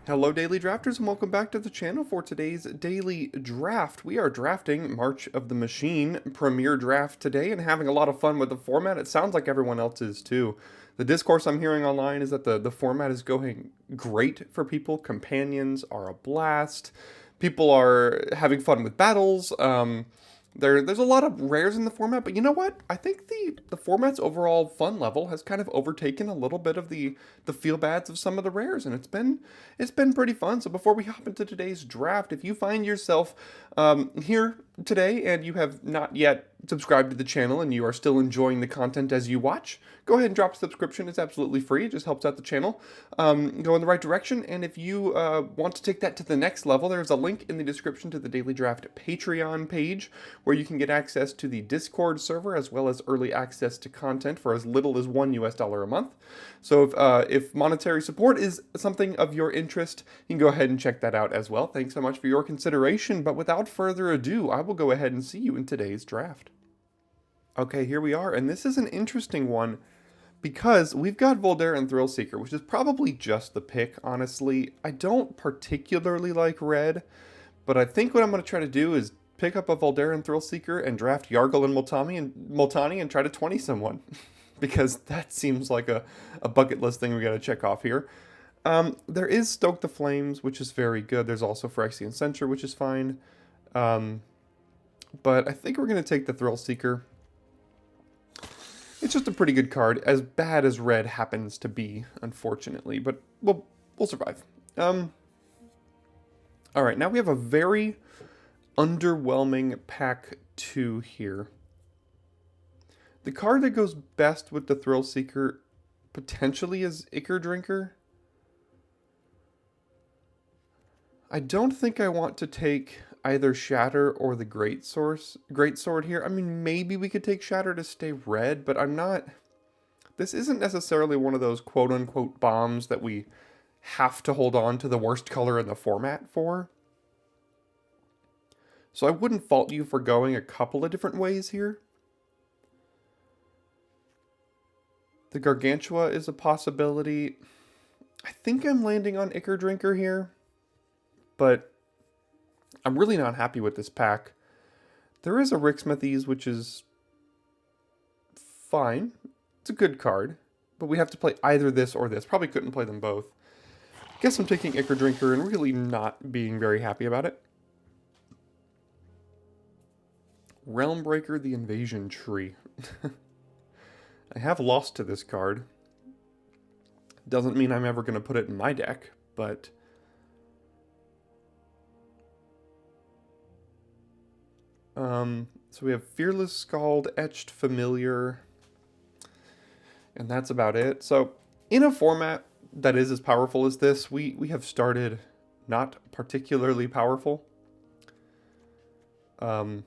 Hello daily drafters and welcome back to the channel for today's daily draft. We are drafting March of the Machine Premier Draft today and having a lot of fun with the format. It sounds like everyone else is too. The discourse I'm hearing online is that the format is going great for people. Companions are a blast. People are having fun with battles. There's a lot of rares in the format, but you know what? I think the format's overall fun level has kind of overtaken a little bit of the feel bads of some of the rares, and it's been pretty fun. So before we hop into today's draft, if you find yourself here today and you have not yet subscribed to the channel and you are still enjoying the content as you watch, go ahead and drop a subscription. It's absolutely free. It just helps out the channel go in the right direction. And if you want to take that to the next level, there's a link in the description to the Daily Draft Patreon page where you can get access to the Discord server as well as early access to content for as little as $1 a month. So if monetary support is something of your interest, you can go ahead and check that out as well. Thanks so much for your consideration. But without further ado, I will go ahead and see you in today's draft. Okay, here we are, and this is an interesting one because we've got Voldaire and Thrillseeker, which is probably just the pick, honestly. I don't particularly like red, but I think what I'm going to try to do is pick up a Voldaire and Thrillseeker and draft Yargle and Multani and try to 20 someone. Because that seems like a bucket list thing we got to check off here. There is Stoke the Flames, which is very good. There's also Phyrexian Censure, which is fine. But I think we're going to take the Thrillseeker. It's just a pretty good card, as bad as red happens to be, unfortunately. But we'll survive. Alright, now we have a very underwhelming pack 2 here. The card that goes best with the Thrillseeker potentially is Ichor Drinker. I don't think I want to take either Shatter or the Greatsword here. I mean, maybe we could take Shatter to stay red, but I'm not... This isn't necessarily one of those quote-unquote bombs that we have to hold on to the worst color in the format for. So I wouldn't fault you for going a couple of different ways here. The Gargantua is a possibility. I think I'm landing on Ichor Drinker here, but I'm really not happy with this pack. There is a Rixmathies, which is fine. It's a good card, but we have to play either this or this. Probably couldn't play them both. Guess I'm taking Ichor Drinker and really not being very happy about it. Realmbreaker, the Invasion Tree. I have lost to this card. Doesn't mean I'm ever going to put it in my deck, but... So we have Fearless Scald, Etched Familiar, and that's about it. So in a format that is as powerful as this, we have started not particularly powerful. I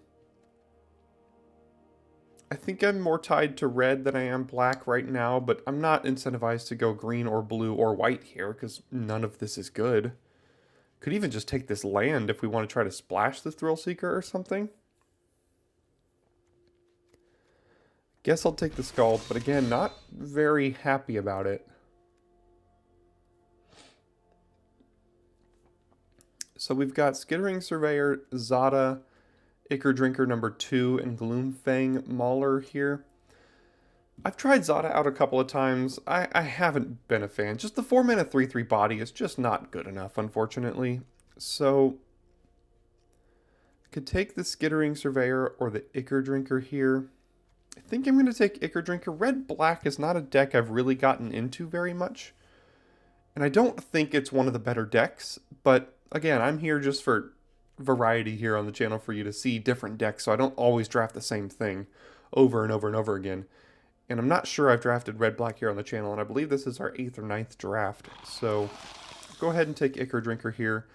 think I'm more tied to red than I am black right now, but I'm not incentivized to go green or blue or white here because none of this is good. Could even just take this land if we want to try to splash the Thrillseeker or something. Guess I'll take the Scald, but again, not very happy about it. So we've got Skittering Surveyor, Zada, Ichor Drinker number 2, and Gloomfang Mauler here. I've tried Zada out a couple of times. I haven't been a fan. Just the 4-mana 3/3 body is just not good enough, unfortunately. So I could take the Skittering Surveyor or the Ichor Drinker here. I think I'm going to take Ichor Drinker. Red-Black is not a deck I've really gotten into very much. And I don't think it's one of the better decks. But again, I'm here just for variety here on the channel for you to see different decks. So I don't always draft the same thing over and over and over again. And I'm not sure I've drafted Red-Black here on the channel. And I believe this is our 8th or 9th draft. So go ahead and take Ichor Drinker here.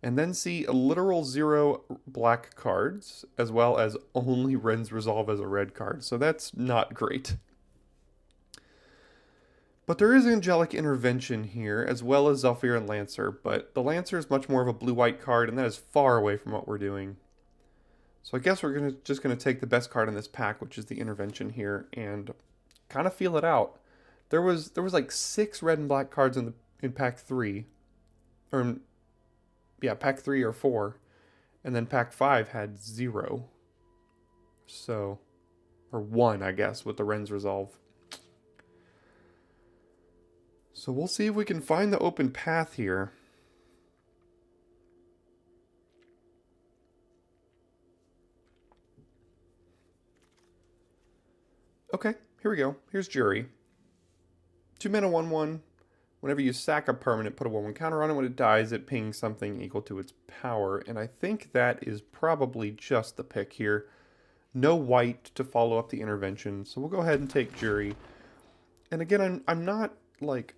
And then see a literal 0 black cards, as well as only Ren's Resolve as a red card. So that's not great. But there is Angelic Intervention here, as well as Zhalfir and Lancer. But the Lancer is much more of a blue-white card, and that is far away from what we're doing. So I guess we're just going to take the best card in this pack, which is the Intervention here, and kind of feel it out. There was like 6 red and black cards in pack 3. or yeah, pack 3 or 4. And then pack 5 had 0. So, or 1, I guess, with the Ren's Resolve. So we'll see if we can find the open path here. Okay, here we go. Here's Jury. 2 mana 1/1. Whenever you sack a permanent, put a 1/1 counter on it. When it dies, it pings something equal to its power. And I think that is probably just the pick here. No white to follow up the intervention. So we'll go ahead and take Jury. And again, I'm not like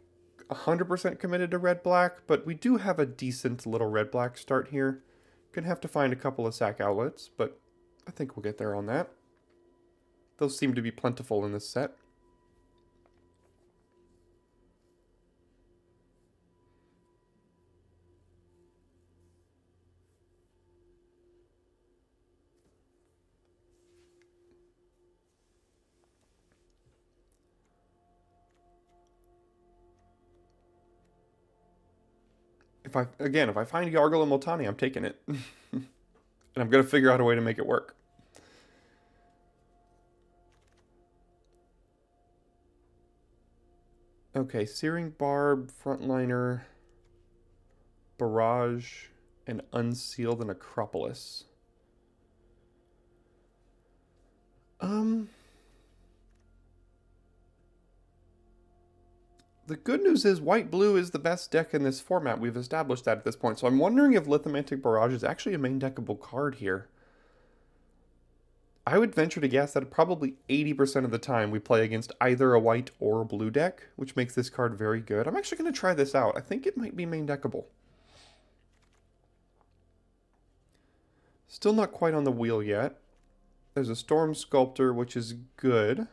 100% committed to red-black, but we do have a decent little red-black start here. Gonna have to find a couple of sack outlets, but I think we'll get there on that. Those seem to be plentiful in this set. If I find Yargle and Multani, I'm taking it. And I'm gonna figure out a way to make it work. Okay, Searing Barb, Frontliner, Barrage, and Unsealed and Acropolis. The good news is white-blue is the best deck in this format. We've established that at this point. So I'm wondering if Lithomantic Barrage is actually a main deckable card here. I would venture to guess that probably 80% of the time we play against either a white or a blue deck, which makes this card very good. I'm actually going to try this out. I think it might be main deckable. Still not quite on the wheel yet. There's a Storm Sculptor, which is good.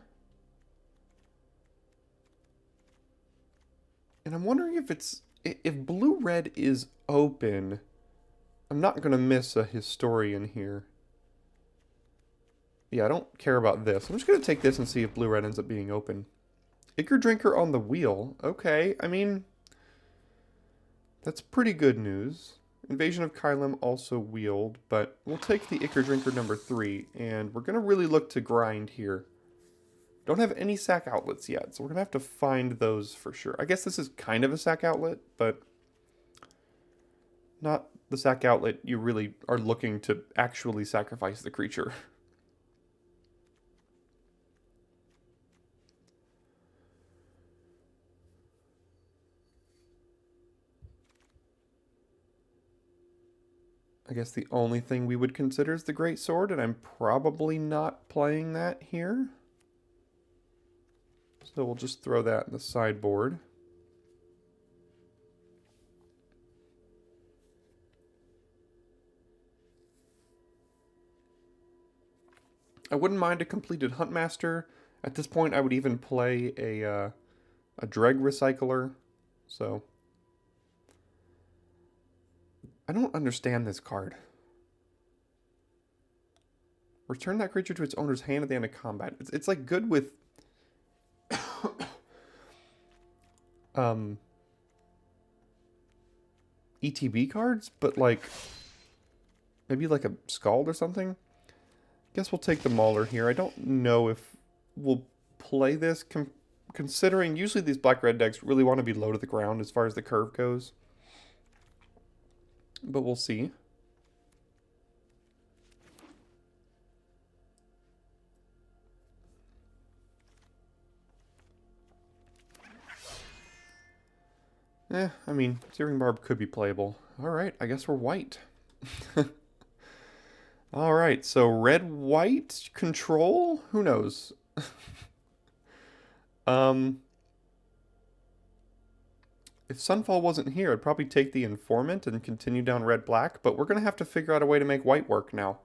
And I'm wondering if blue-red is open, I'm not going to miss a Historian here. Yeah, I don't care about this. I'm just going to take this and see if blue-red ends up being open. Ichor Drinker on the wheel. Okay, I mean, that's pretty good news. Invasion of Kylem also wheeled, but we'll take the Ichor Drinker number 3, and we're going to really look to grind here. Don't have any sack outlets yet, so we're going to have to find those for sure. I guess this is kind of a sack outlet, but not the sack outlet you really are looking to actually sacrifice the creature. I guess the only thing we would consider is the Great Sword, and I'm probably not playing that here. So we'll just throw that in the sideboard. I wouldn't mind a completed Huntmaster. At this point, I would even play a Dreg Recycler. So I don't understand this card. Return that creature to its owner's hand at the end of combat. It's like good with ETB cards, but like maybe like a Scald or something. Guess we'll take the Mauler here. I don't know if we'll play this, considering usually these black-red decks really want to be low to the ground as far as the curve goes. But we'll see. I mean, Searing Barb could be playable. Alright, I guess we're white. Alright, so red-white control? Who knows? If Sunfall wasn't here, I'd probably take the Informant and continue down red-black, but we're going to have to figure out a way to make white work now.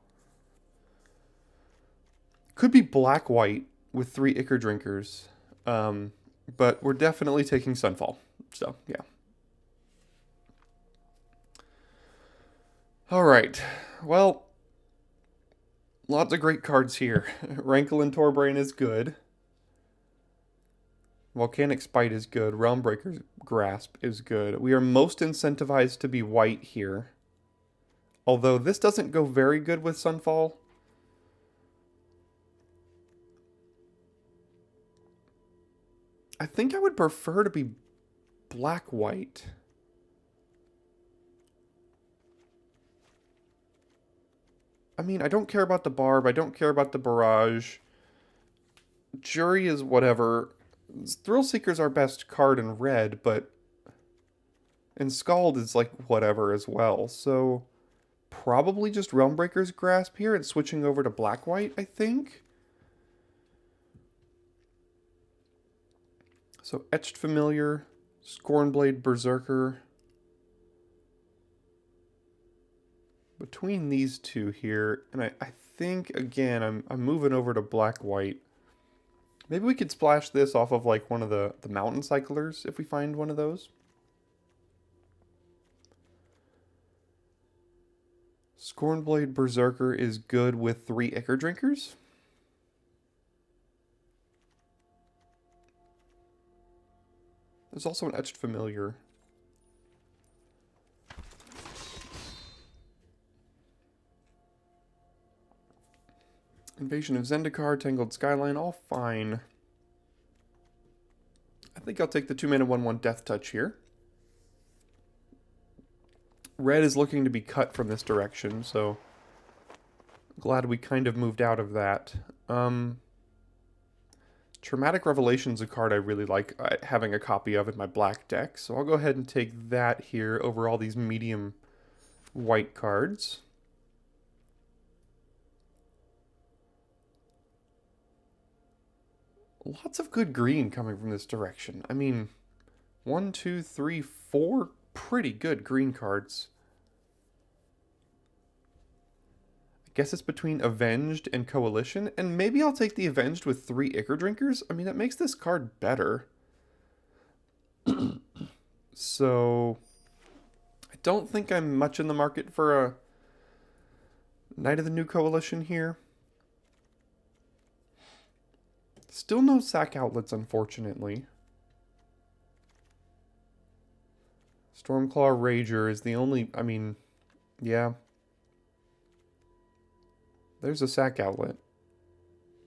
Could be black-white with 3 Ichor Drinkers, but we're definitely taking Sunfall, so yeah. Alright, well, lots of great cards here. Rankle and Torbrain is good. Volcanic Spite is good. Realmbreaker's Grasp is good. We are most incentivized to be white here. Although this doesn't go very good with Sunfall. I think I would prefer to be black-white. I mean, I don't care about the Barb. I don't care about the Barrage. Jury is whatever. Thrillseeker's our best card in red, but... And Scald is like whatever as well, so... Probably just Realmbreaker's Grasp here and switching over to black-white, I think. So Etched Familiar, Scornblade Berserker. Between these two here, and I think, again, I'm moving over to black-white. Maybe we could splash this off of like one of the Mountain Cyclers if we find one of those. Scornblade Berserker is good with 3 Ichor Drinkers. There's also an Etched Familiar. Invasion of Zendikar, Tangled Skyline, all fine. I think I'll take the 2-mana 1/1 Death Touch here. Red is looking to be cut from this direction, so glad we kind of moved out of that. Traumatic Revelation's a card I really like having a copy of in my black deck, so I'll go ahead and take that here over all these medium white cards. Lots of good green coming from this direction. I mean, 1, 2, 3, 4 pretty good green cards. I guess it's between Avenged and Coalition, and maybe I'll take the Avenged with 3 Ichor Drinkers. I mean, that makes this card better. So, I don't think I'm much in the market for a Knight of the New Coalition here. Still no sack outlets, unfortunately. Stormclaw Rager is the only... I mean, yeah. There's a sack outlet.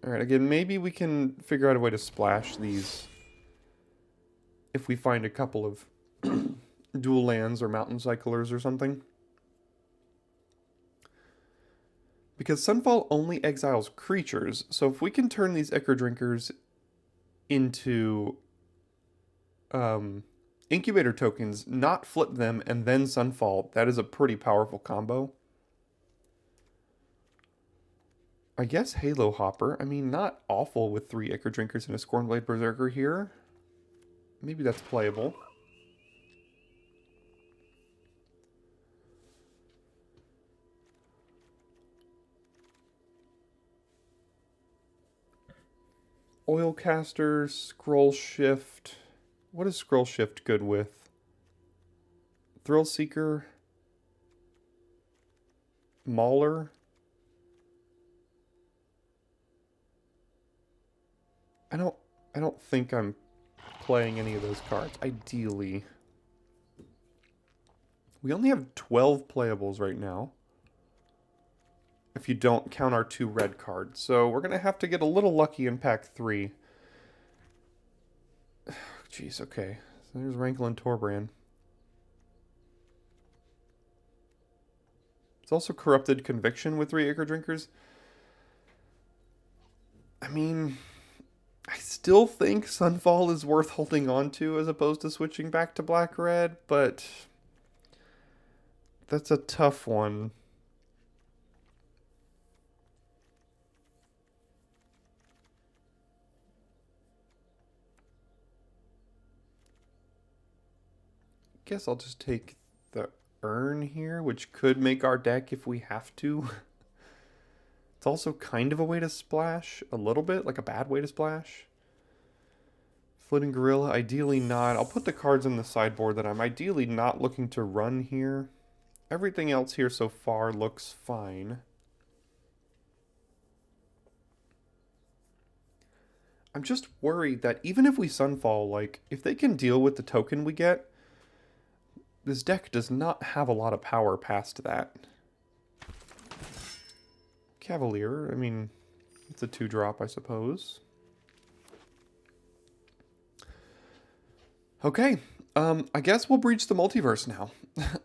Alright, again, maybe we can figure out a way to splash these if we find a couple of dual lands or mountain cyclers or something. Because Sunfall only exiles creatures, so if we can turn these Ichor Drinkers into Incubator tokens, not flip them, and then Sunfall, that is a pretty powerful combo. I guess Halo Hopper. I mean, not awful with 3 Ichor Drinkers and a Scornblade Berserker here. Maybe that's playable. Oilcaster, Scroll Shift. What is Scroll Shift good with? Thrillseeker. Mauler. I don't think I'm playing any of those cards. Ideally. We only have 12 playables right now. If you don't count our 2 red cards. So we're going to have to get a little lucky in pack 3. Jeez, okay. So there's Rankle and Torbrand. It's also Corrupted Conviction with 3 Ichor Drinkers. I mean, I still think Sunfall is worth holding on to as opposed to switching back to black-red, but that's a tough one. Guess I'll just take the Urn here, which could make our deck if we have to. It's also kind of a way to splash, a little bit, like a bad way to splash. Floating Gorilla, ideally not. I'll put the cards in the sideboard that I'm ideally not looking to run here. Everything else here so far looks fine. I'm just worried that even if we Sunfall, like, if they can deal with the token we get, this deck does not have a lot of power past that. Cavalier, I mean, it's a 2-drop, I suppose. Okay, I guess we'll breach the multiverse now.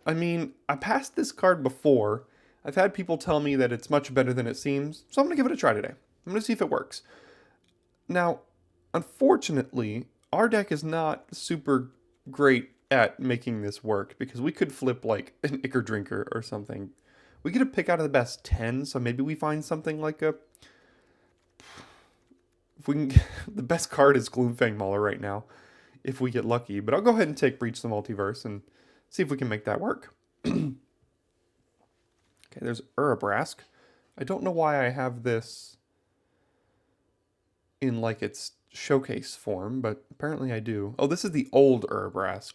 I mean, I passed this card before. I've had people tell me that it's much better than it seems, so I'm going to give it a try today. I'm going to see if it works. Now, unfortunately, our deck is not super great at making this work, because we could flip, like, an Ichor Drinker or something. We get to pick out of the best 10, so maybe we find something like a... If we can... The best card is Gloomfang Mauler right now, if we get lucky. But I'll go ahead and take Breach the Multiverse and see if we can make that work. Okay, there's Urabrask. I don't know why I have this in, like, its showcase form, but apparently I do. Oh, this is the old Urabrask.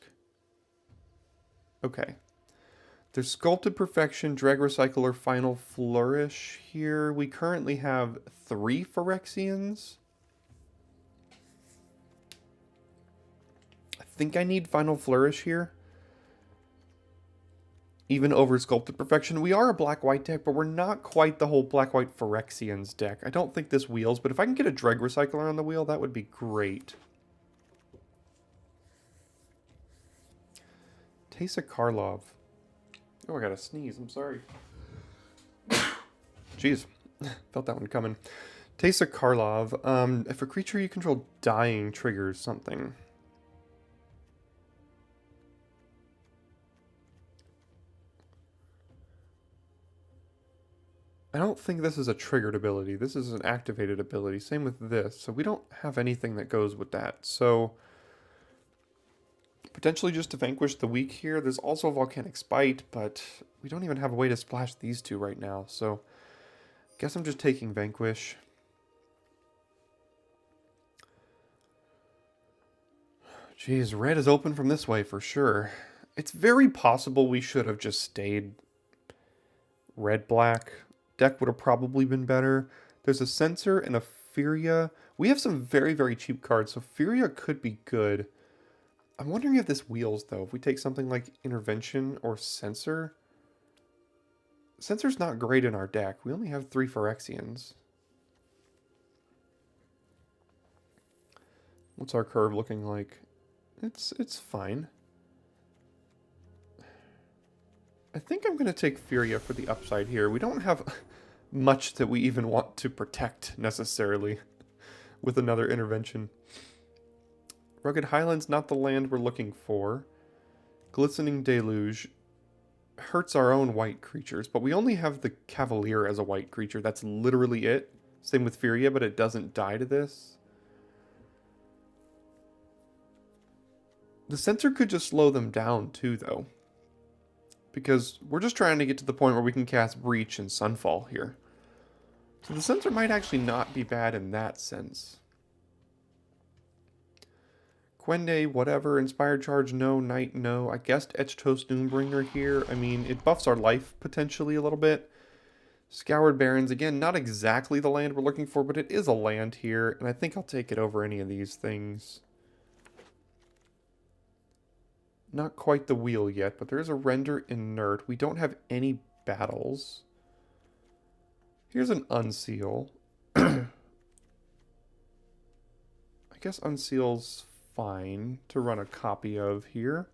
Okay. There's Sculpted Perfection, Drag Recycler, Final Flourish here. We currently have 3 Phyrexians. I think I need Final Flourish here. Even over Sculpted Perfection. We are a black-white deck, but we're not quite the whole black-white Phyrexians deck. I don't think this wheels, but if I can get a Drag Recycler on the wheel, that would be great. Teysa Karlov. Oh, I gotta sneeze. I'm sorry. Jeez. Felt that one coming. Teysa Karlov. If a creature you control dying triggers something. I don't think this is a triggered ability. This is an activated ability. Same with this. So we don't have anything that goes with that. So potentially just to vanquish the weak here. There's also Volcanic Spite, but we don't even have a way to splash these two right now. So I guess I'm just taking Vanquish. Jeez, red is open from this way for sure. It's very possible we should have just stayed red-black. Deck would have probably been better. There's a Censor and a Furia. We have some very, very cheap cards, so Furia could be good. I'm wondering if this wheels, though. If we take something like Intervention or Censor. Censor's not great in our deck. We only have 3 Phyrexians. What's our curve looking like? It's fine. I think I'm going to take Furia for the upside here. We don't have much that we even want to protect, necessarily, with another Intervention. Rugged Highlands, not the land we're looking for. Glistening Deluge hurts our own white creatures, but we only have the Cavalier as a white creature. That's literally it. Same with Furia, but it doesn't die to this. The Censor could just slow them down too, though. Because we're just trying to get to the point where we can cast Breach and Sunfall here. So the Censor might actually not be bad in that sense. Quende, whatever. Inspired Charge, no. Knight, no. I guessed Etchtoast Doombringer here. I mean, it buffs our life potentially a little bit. Scoured Barrens, again, not exactly the land we're looking for, but it is a land here, and I think I'll take it over any of these things. Not quite the wheel yet, but there's a Render Inert. We don't have any battles. Here's an Unseal. I guess Unseal's fine to run a copy of here.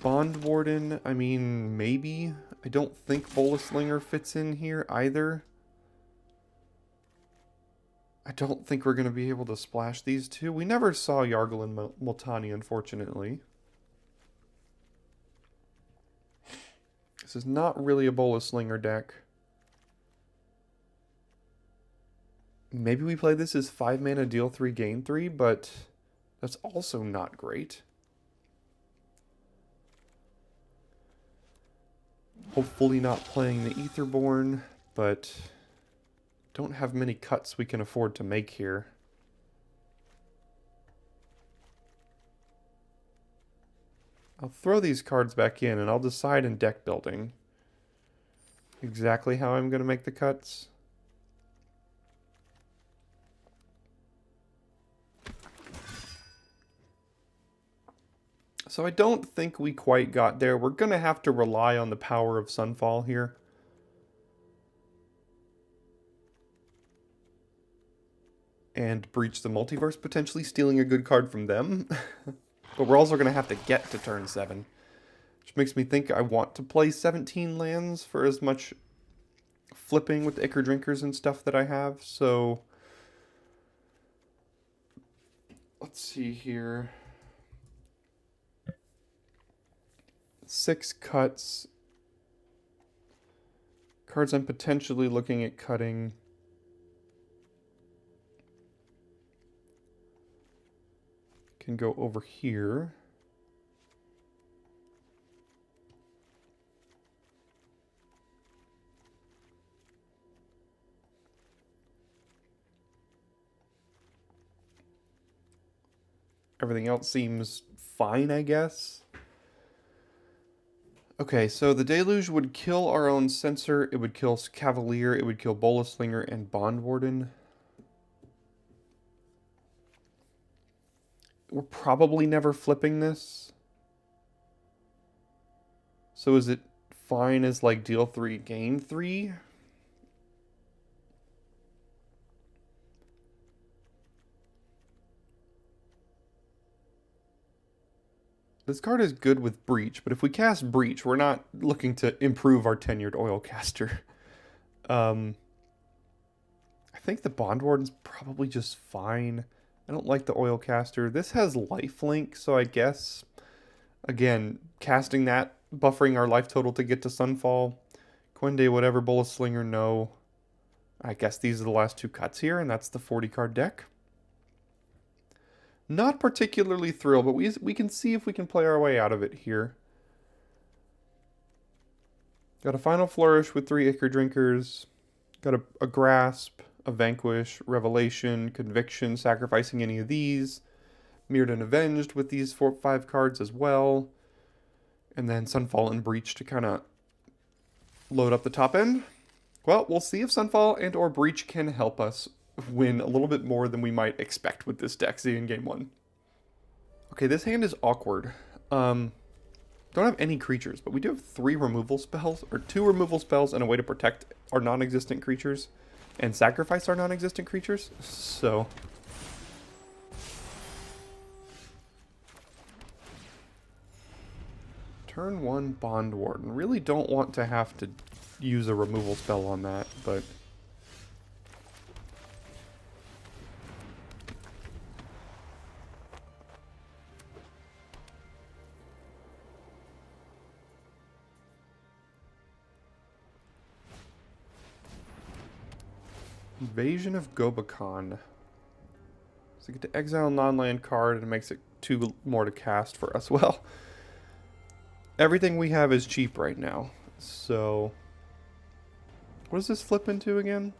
Bond Warden, I mean, maybe. I don't think Boluslinger fits in here either. I don't think we're going to be able to splash these two. We never saw Yargle and Multani, unfortunately. This is not really a Boluslinger deck. Maybe we play this as 5 mana, deal 3, gain 3, but that's also not great. Hopefully not playing the Aetherborn, but don't have many cuts we can afford to make here. I'll throw these cards back in and I'll decide in deck building exactly how I'm going to make the cuts. So I don't think we quite got there. We're going to have to rely on the power of Sunfall here. And breach the multiverse, potentially stealing a good card from them. But we're also going to have to get to turn 7. Which makes me think I want to play 17 lands for as much flipping with Ichor Drinkers and stuff that I have. So let's see here. 6 cuts. Cards I'm potentially looking at cutting. Can go over here. Everything else seems fine, I guess. Okay, so the Deluge would kill our own Censor, it would kill Cavalier, it would kill Bolaslinger and Bond Warden. We're probably never flipping this. So is it fine as like deal 3, gain 3? This card is good with Breach, but if we cast Breach, we're not looking to improve our tenured Oilcaster. I think the Bond Warden's probably just fine. I don't like the Oilcaster. This has lifelink, so I guess, again, casting that, buffering our life total to get to Sunfall. Quende, whatever, Bolaslinger, no. I guess these are the last 2 cuts here, and that's the 40-card deck. Not particularly thrilled, but we can see if we can play our way out of it here. Got a Final Flourish with 3 Ichor Drinkers. Got a Grasp, a Vanquish, Revelation, Conviction, sacrificing any of these. Mirrored and Avenged with these 4-5 cards as well. And then Sunfall and Breach to kind of load up the top end. Well, we'll see if Sunfall and or Breach can help us win a little bit more than we might expect with this deck in game 1. Okay, this hand is awkward. Don't have any creatures, but we do have 3 removal spells, or 2 removal spells and a way to protect our non-existent creatures and sacrifice our non-existent creatures. So turn 1 Bond Warden. Really don't want to have to use a removal spell on that, but Invasion of Gobakon. So we get to exile a non-land card and it makes it 2 more to cast for us. Well, everything we have is cheap right now. So what does this flip into again?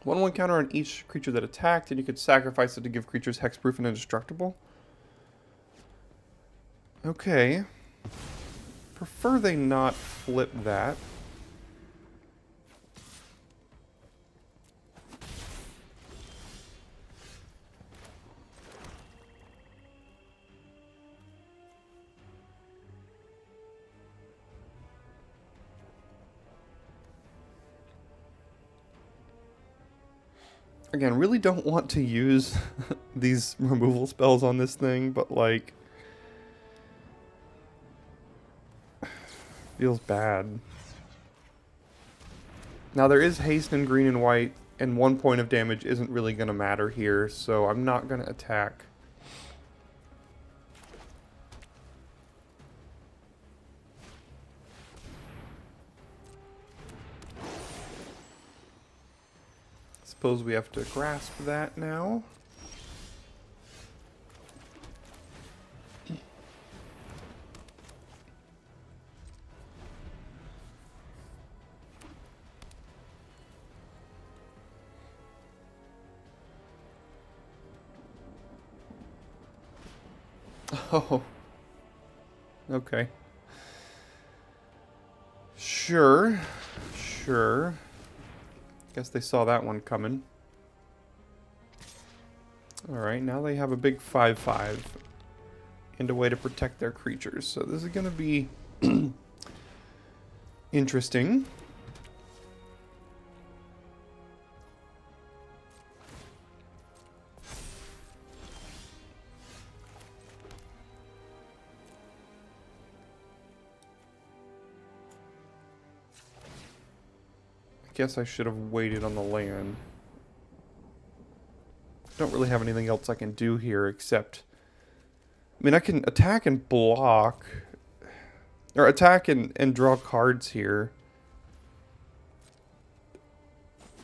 1/1 counter on each creature that attacked, and you could sacrifice it to give creatures hexproof and indestructible. Okay. Prefer they not flip that. Again, really don't want to use these removal spells on this thing, but like, feels bad. Now there is haste in green and white, and 1 point of damage isn't really going to matter here, so I'm not going to attack. Suppose we have to grasp that now. Oh. Okay. Sure. Sure. Guess they saw that one coming. Alright, now they have a big 5/5. and a way to protect their creatures. So this is going to be interesting. I guess I should have waited on the land. Don't really have anything else I can do here except... I mean, I can attack and block. Or attack and draw cards here.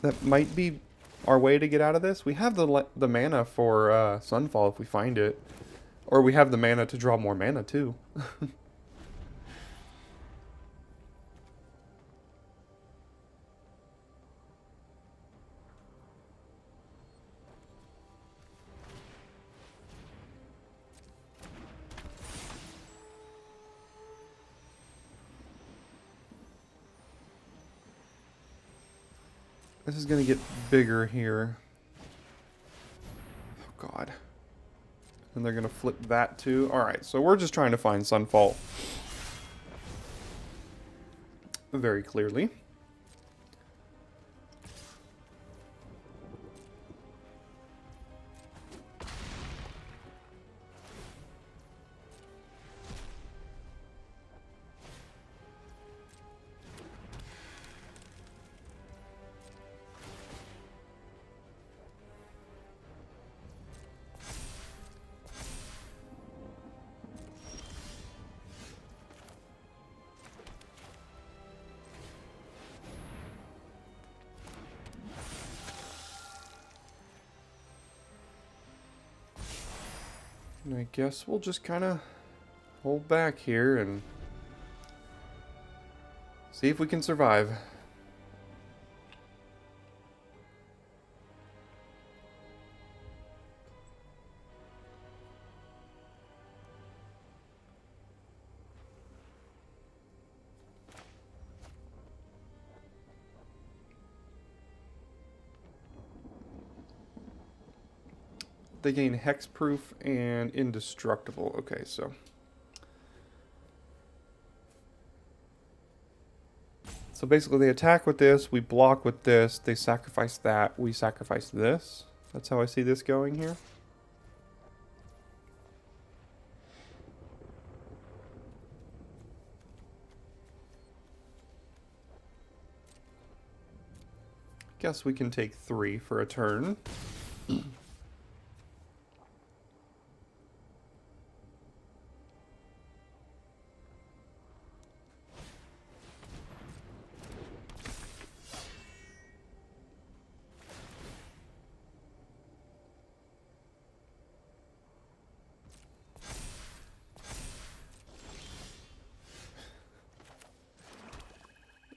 That might be our way to get out of this. We have the mana for Sunfall if we find it. Or we have the mana to draw more mana too. This is going to get bigger here. Oh, God. And they're going to flip that too. Alright, so we're just trying to find Sunfall. Very clearly. And I guess we'll just kind of hold back here and see if we can survive. They gain hexproof and indestructible. Okay, so basically they attack with this, we block with this, they sacrifice that, we sacrifice this. That's how I see this going here. Guess we can take 3 for a turn.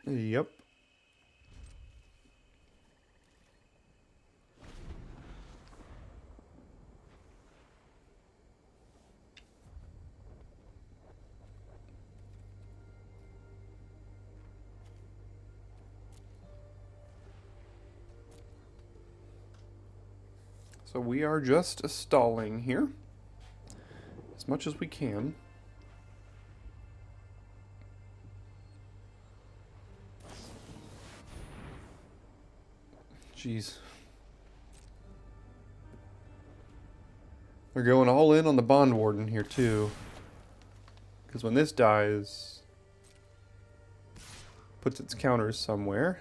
Yep. So we are just stalling here as much as we can. Jeez. They're going all in on the Bond Warden here too. Because when this dies, puts its counters somewhere.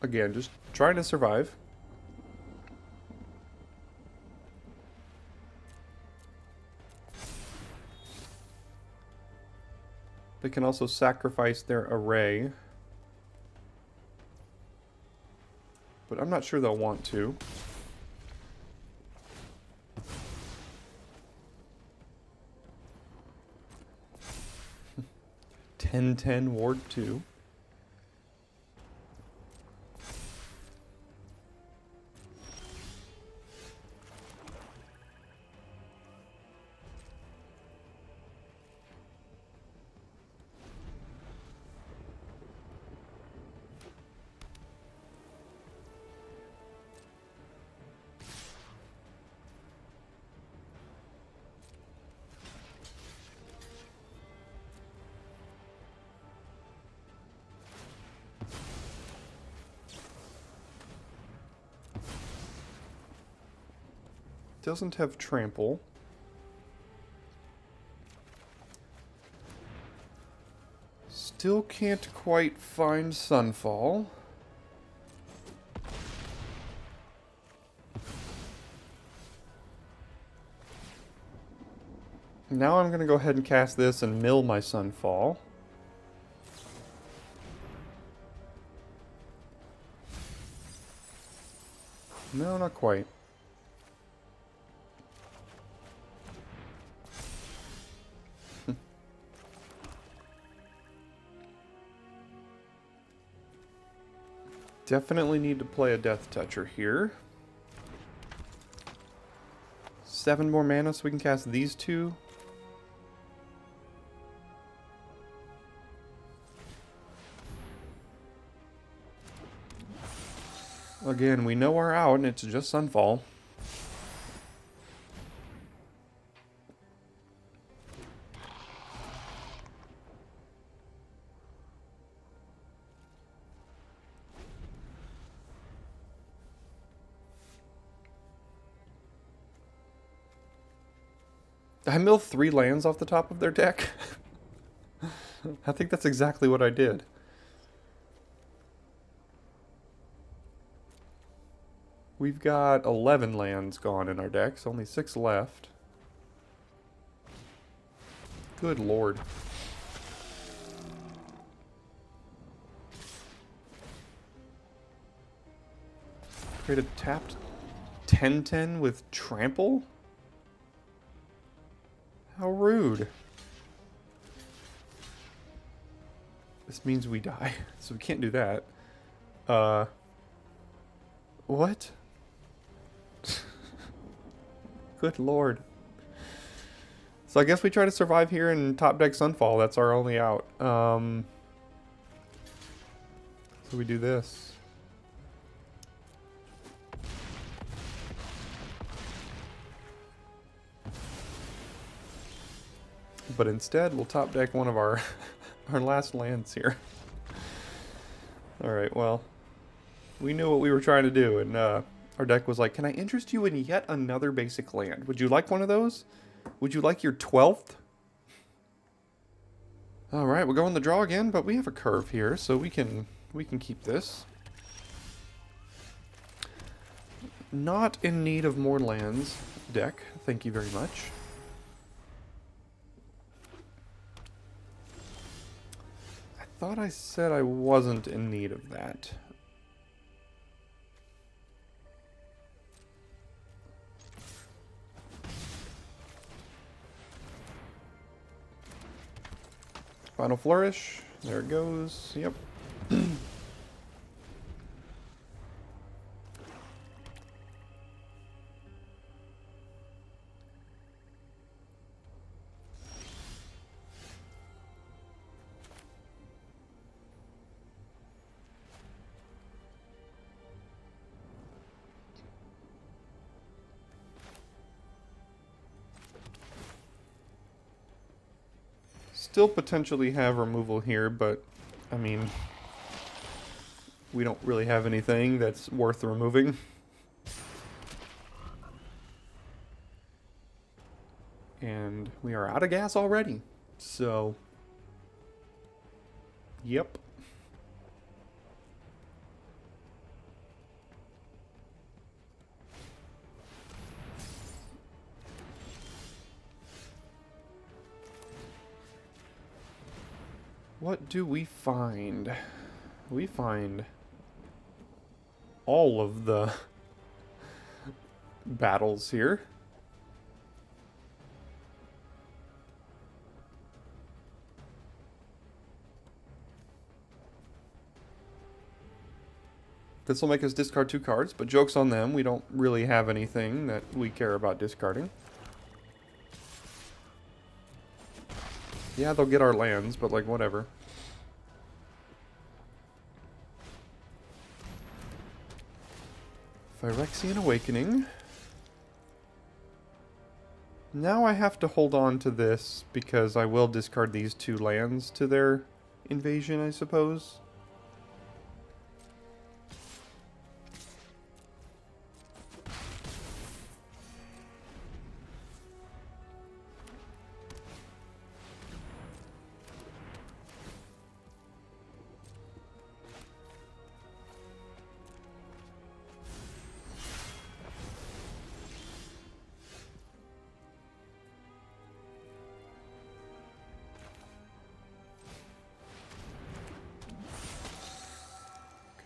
Again, just trying to survive. They can also sacrifice their array. But I'm not sure they'll want to. (10-10) Ward 2. Doesn't have trample. Still can't quite find Sunfall. Now I'm going to go ahead and cast this and mill my Sunfall. No, not quite. Definitely need to play a Death Toucher here. 7 more mana so we can cast these 2. Again, we know we're out and it's just Sunfall. Did I mill 3 lands off the top of their deck? I think that's exactly what I did. We've got 11 lands gone in our decks, only 6 left. Good lord. Create a tapped 10/10 with trample? How rude. This means we die, so we can't do that. What? Good lord. So I guess we try to survive here and top deck Sunfall. That's our only out. So we do this. But instead, we'll top deck one of our our last lands here. Alright, well, we knew what we were trying to do, and our deck was like, can I interest you in yet another basic land? Would you like one of those? Would you like your 12th? Alright, we'll go on the draw again, but we have a curve here, so we can keep this. Not in need of more lands, deck. Thank you very much. I thought I said I wasn't in need of that. Final Flourish. There it goes. Yep. Still potentially have removal here, but I mean, we don't really have anything that's worth removing. And we are out of gas already. So, yep. What do we find? We find all of the battles here. This will make us discard 2 cards, but joke's on them. We don't really have anything that we care about discarding. Yeah, they'll get our lands, but like, whatever. Phyrexian Awakening. Now I have to hold on to this because I will discard these 2 lands to their invasion, I suppose.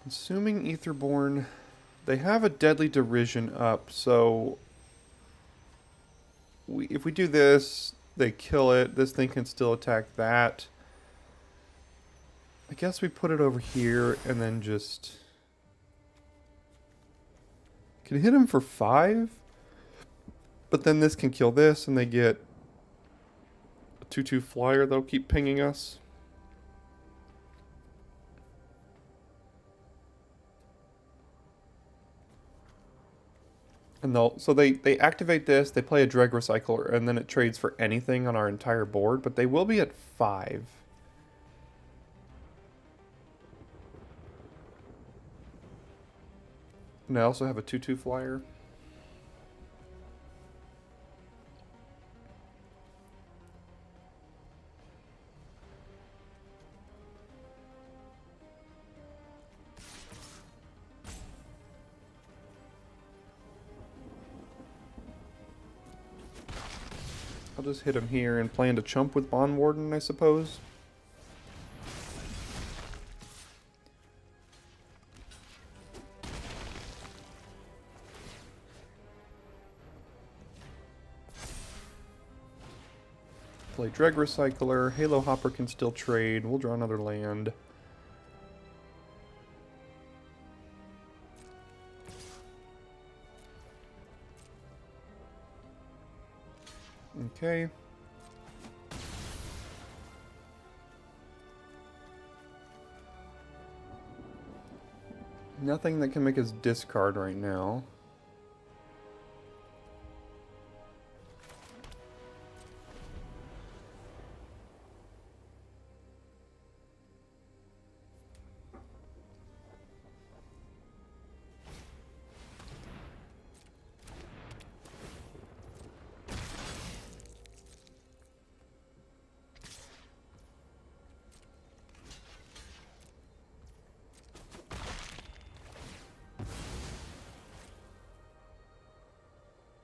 Consuming Etherborn. They have a Deadly Derision up, so if we do this, they kill it. This thing can still attack that. I guess we put it over here and then just... Can hit him for 5? But then this can kill this and they get a 2/2 flyer that'll keep pinging us. And they activate this, they play a Dreg Recycler, and then it trades for anything on our entire board, but they will be at 5. And I also have a 2/2 flyer. I'll just hit him here and plan to chump with Bond Warden, I suppose. Play Dreg Recycler. Halo Hopper can still trade. We'll draw another land. Okay. Nothing that can make us discard right now.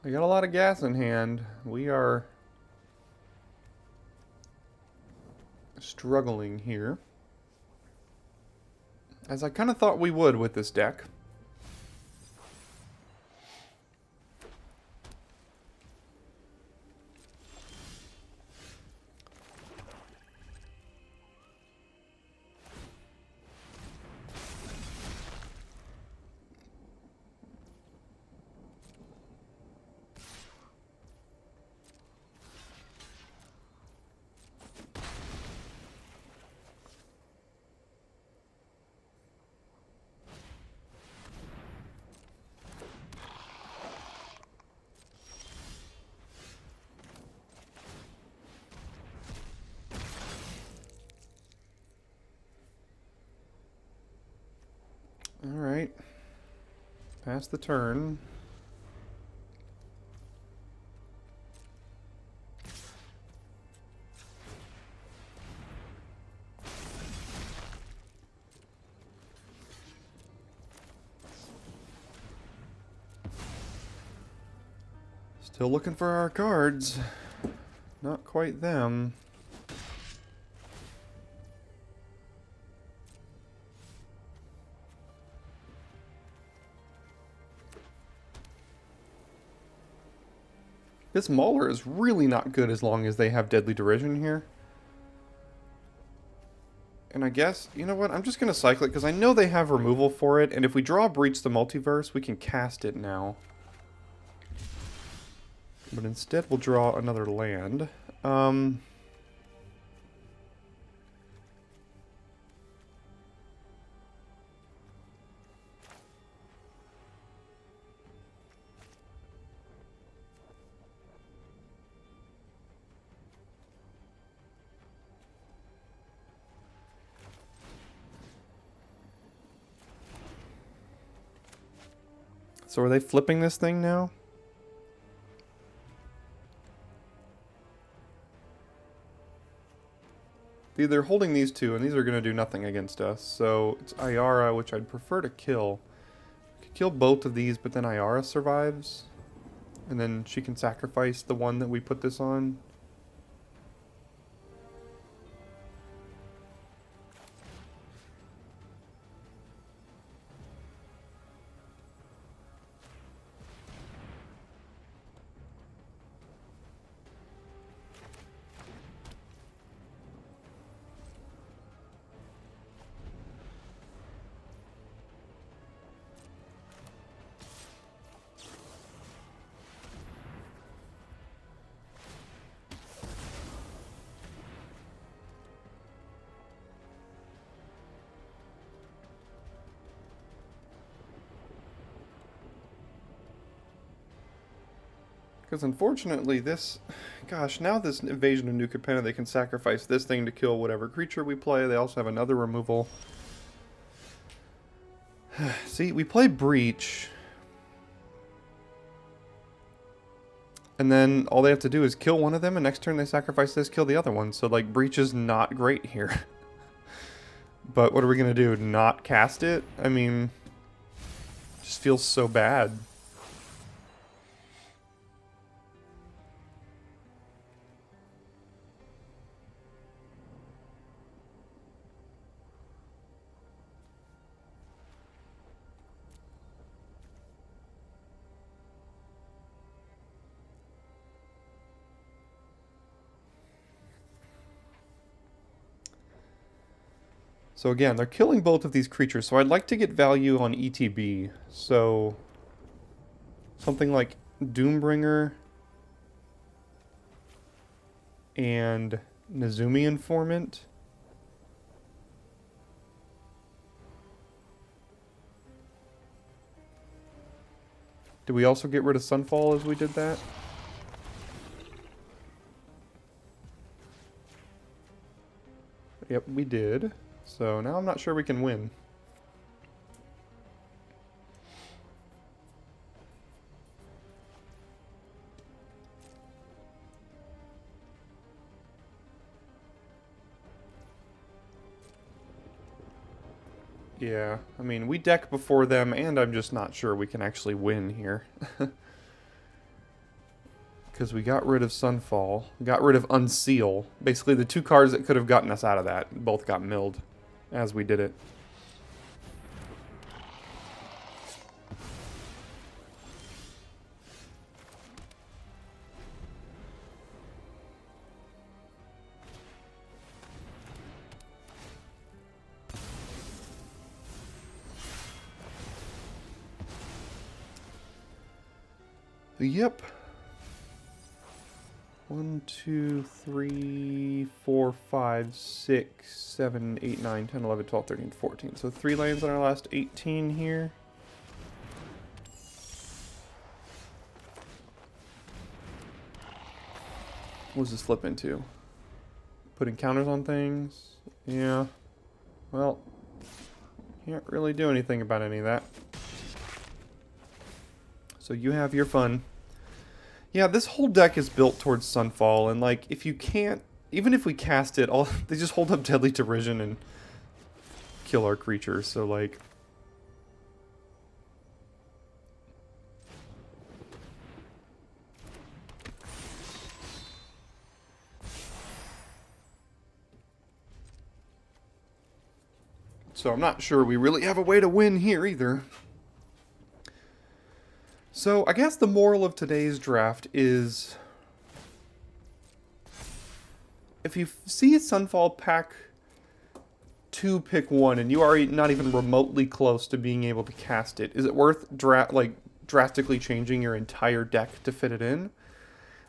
I got a lot of gas in hand. We are struggling here, as I kind of thought we would with this deck. Alright. Pass the turn. Still looking for our cards. Not quite them. This Mauler is really not good as long as they have Deadly Derision here. And I guess, you know what, I'm just going to cycle it because I know they have removal for it, and if we draw Breach the Multiverse, we can cast it now. But instead we'll draw another land. So are they flipping this thing now? They're holding these two, and these are going to do nothing against us. So it's Ayara, which I'd prefer to kill. We could kill both of these, but then Ayara survives. And then she can sacrifice the one that we put this on. Because unfortunately this... Gosh, now this Invasion of New Capenna, they can sacrifice this thing to kill whatever creature we play. They also have another removal. See, we play Breach. And then all they have to do is kill one of them, and next turn they sacrifice this, kill the other one. So, like, Breach is not great here. But what are we going to do? Not cast it? I mean, just feels so bad. So again, they're killing both of these creatures, so I'd like to get value on ETB. So something like Doombringer and Nezumi Informant. Did we also get rid of Sunfall as we did that? Yep, we did. So now I'm not sure we can win. Yeah, I mean, we deck before them, and I'm just not sure we can actually win here. Because we got rid of Sunfall, got rid of Unseal. Basically, the two cards that could have gotten us out of that both got milled as we did it. Yep. 1, 2, 3, 4, 5, 6, 7, 8, 9, 10, 11, 12, 13, 14. So 3 lands on our last 18 here. What does this flip into? Putting counters on things? Yeah. Well, can't really do anything about any of that. So you have your fun. Yeah, this whole deck is built towards Sunfall, and like, if you can't, even if we cast it, they just hold up Deadly Derision and kill our creatures, so like... So I'm not sure we really have a way to win here either. So I guess the moral of today's draft is, if you see a Sunfall pack 2 pick 1 and you are not even remotely close to being able to cast it, is it worth drastically changing your entire deck to fit it in?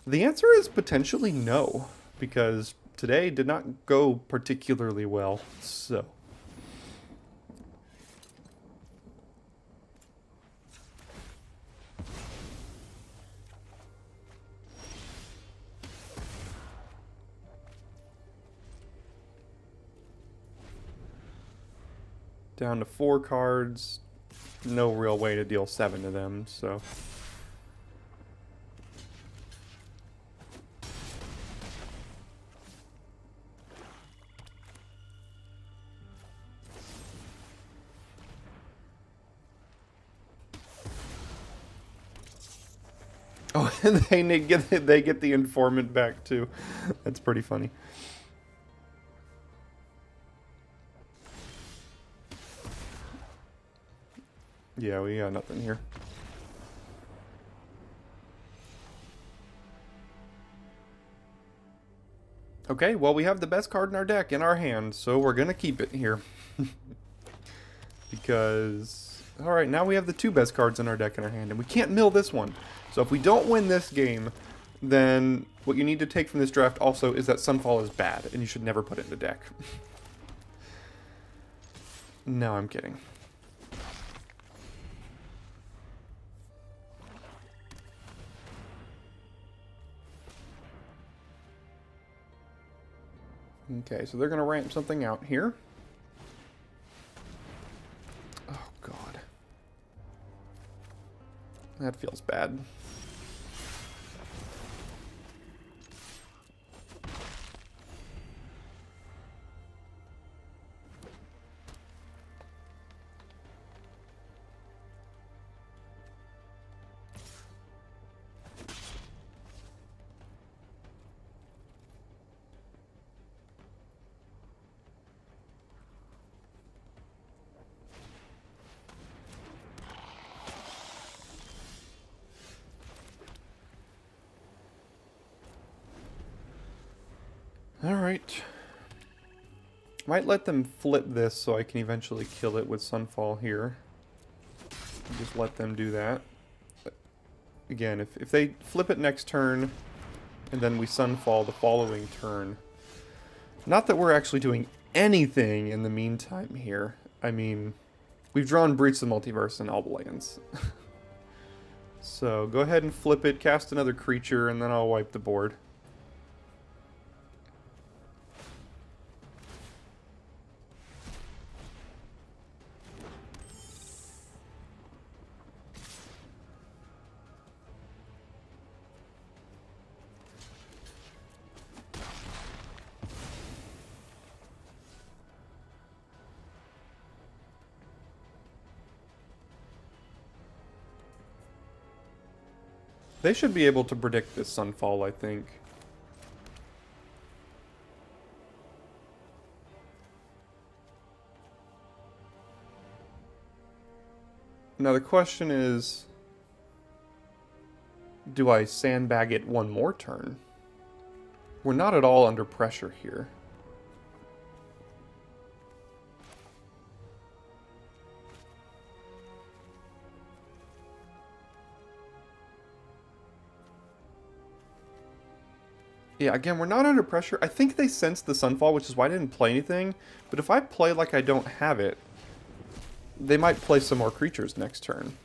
The answer is potentially no, because today did not go particularly well, so... Down to 4 cards. No real way to deal 7 to them, so... Oh, and they get the informant back too. That's pretty funny. Yeah, we got nothing here. Okay, well, we have the best card in our deck in our hand, so we're gonna keep it here. Because, alright, now we have the 2 best cards in our deck in our hand, and we can't mill this one. So if we don't win this game, then what you need to take from this draft also is that Sunfall is bad, and you should never put it in the deck. No, I'm kidding. Okay, so they're going to ramp something out here. Oh, God. That feels bad. Alright. Might let them flip this so I can eventually kill it with Sunfall here. Just let them do that. But again, if they flip it next turn, and then we Sunfall the following turn. Not that we're actually doing anything in the meantime here. I mean, we've drawn Breach the Multiverse and all the lands. So go ahead and flip it, cast another creature, and then I'll wipe the board. They should be able to predict this Sunfall, I think. Now the question is, do I sandbag it one more turn? We're not at all under pressure here. Yeah, again, we're not under pressure. I think they sensed the Sunfall, which is why I didn't play anything. But if I play like I don't have it, they might play some more creatures next turn.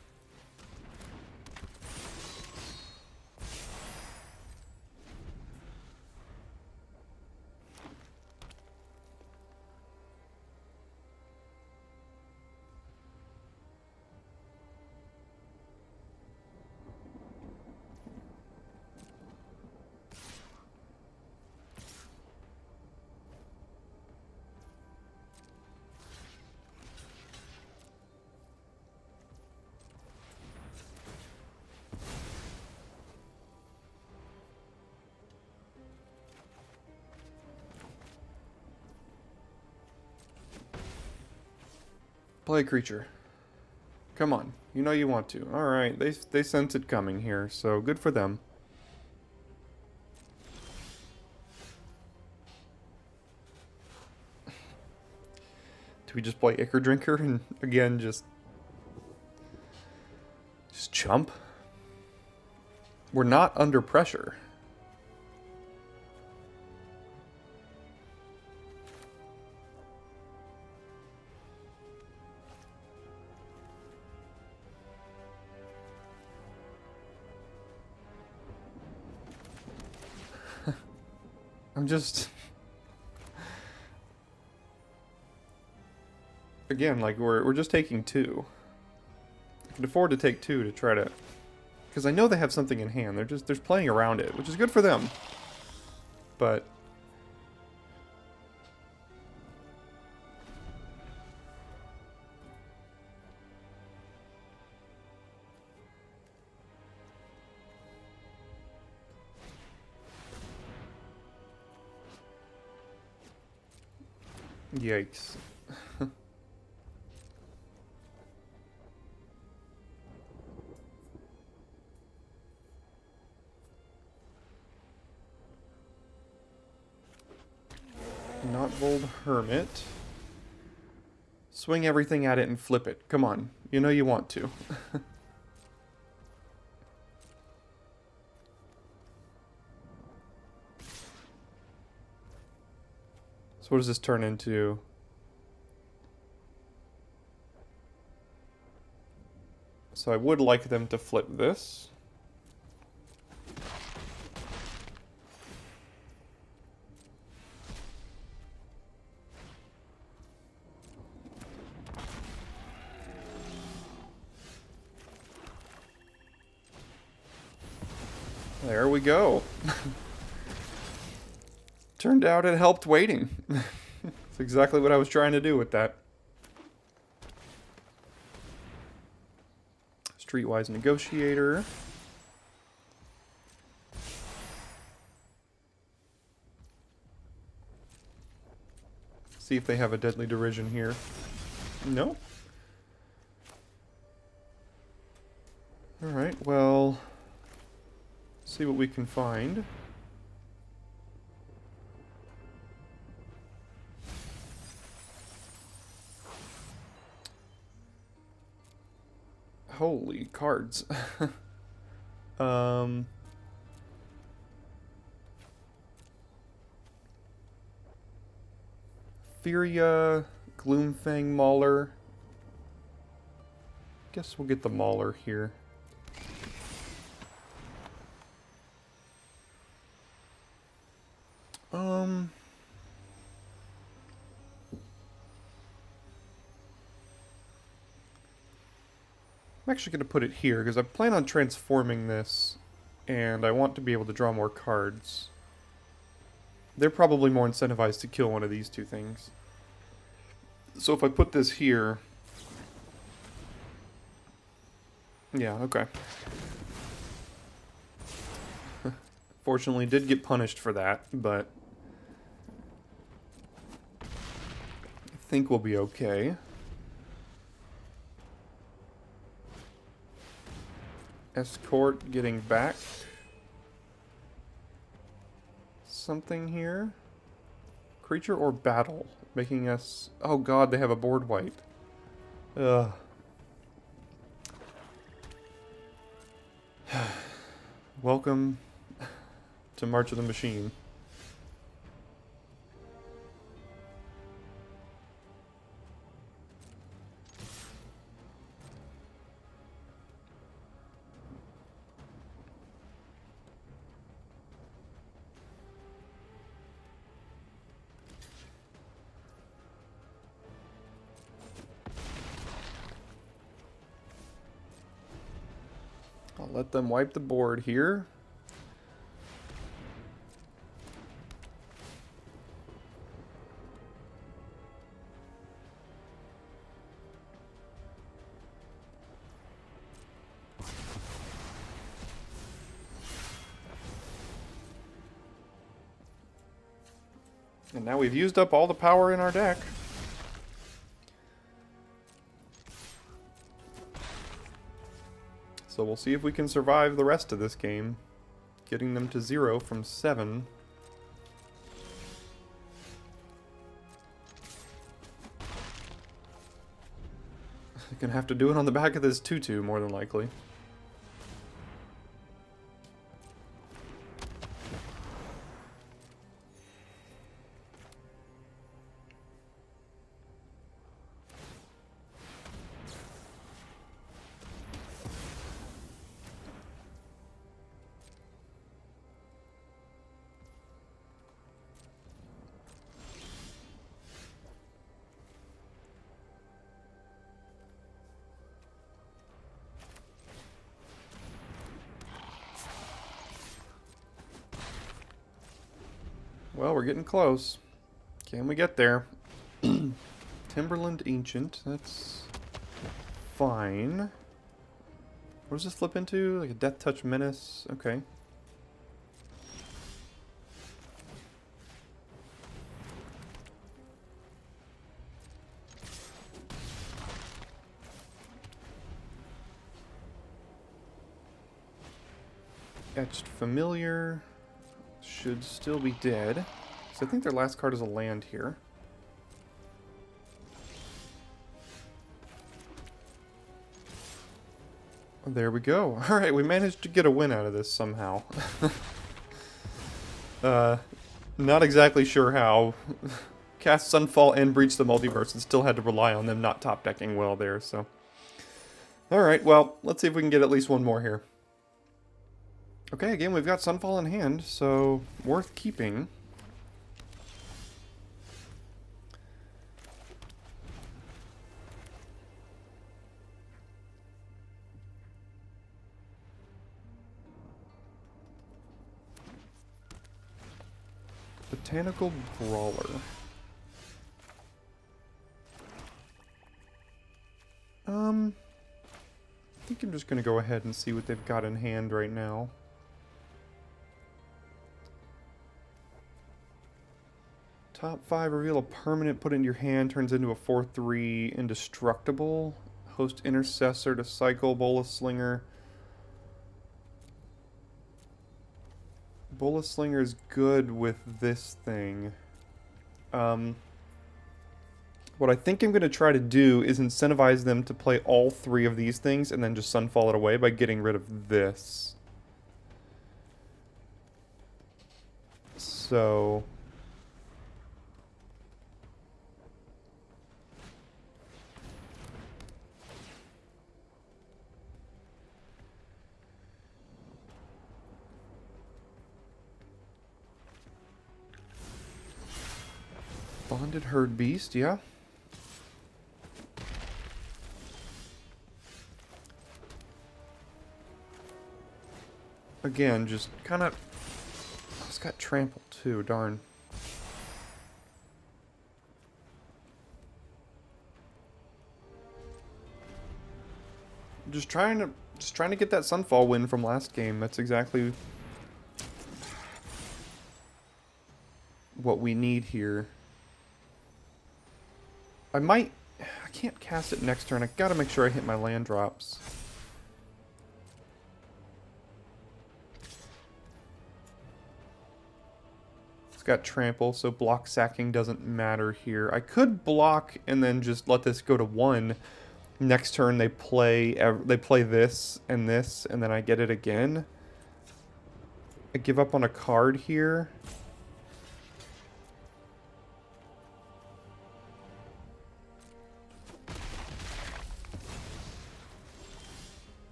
Play a creature. Come on. You know you want to. Alright, they sense it coming here, so good for them. Do we just play Ichor Drinker and again just chump? We're not under pressure. I'm just... Again, like, we're just taking two. I can afford to take two to try to... Because I know they have something in hand. They're playing around it, which is good for them. But... Yikes. Not Bold Hermit. Swing everything at it and flip it. Come on. You know you want to. So what does this turn into? So I would like them to flip this. There we go. Turned out it helped waiting. That's exactly what I was trying to do with that. Streetwise Negotiator. See if they have a Deadly Derision here. No. Alright, well, see what we can find. Holy cards. Furia, Gloomfang Mauler. Guess we'll get the Mauler here. I'm actually going to put it here because I plan on transforming this and I want to be able to draw more cards. They're probably more incentivized to kill one of these two things. So if I put this here... Yeah, okay. Fortunately, did get punished for that, but... I think we'll be okay. Escort getting back. Something here. Creature or battle. Making us... Oh god, they have a board wipe. Ugh. Welcome to March of the Machine. I'll let them wipe the board here. And now we've used up all the power in our deck. So we'll see if we can survive the rest of this game. Getting them to 0 from 7. You're gonna have to do it on the back of this 2/2 more than likely. Well, we're getting close. Can we get there? Timberland Ancient, that's fine. What does this flip into? Like a Death Touch Menace? Okay. Etched Familiar should still be dead. So I think their last card is a land here. There we go. Alright, we managed to get a win out of this somehow. Not exactly sure how. Cast Sunfall and Breach the Multiverse and still had to rely on them not top decking well there, so. Alright, well, let's see if we can get at least one more here. Okay, again, we've got Sunfall in hand, so worth keeping. Botanical Brawler. I think I'm just going to go ahead and see what they've got in hand right now. Top 5, reveal a permanent, put it in your hand, turns into a 4/3 indestructible. Host Intercessor to cycle, Bola Slinger. Bola Slinger is good with this thing. What I think I'm going to try to do is incentivize them to play all 3 of these things and then just Sunfall it away by getting rid of this. So... Bonded Herd Beast, yeah. Again, just kind of... Oh, it's got Trample too, darn. Just trying to get that Sunfall win from last game. That's exactly what we need here. I can't cast it next turn. I gotta make sure I hit my land drops. It's got Trample, so block sacking doesn't matter here. I could block and then just let this go to 1. Next turn they play this, and then I get it again. I give up on a card here.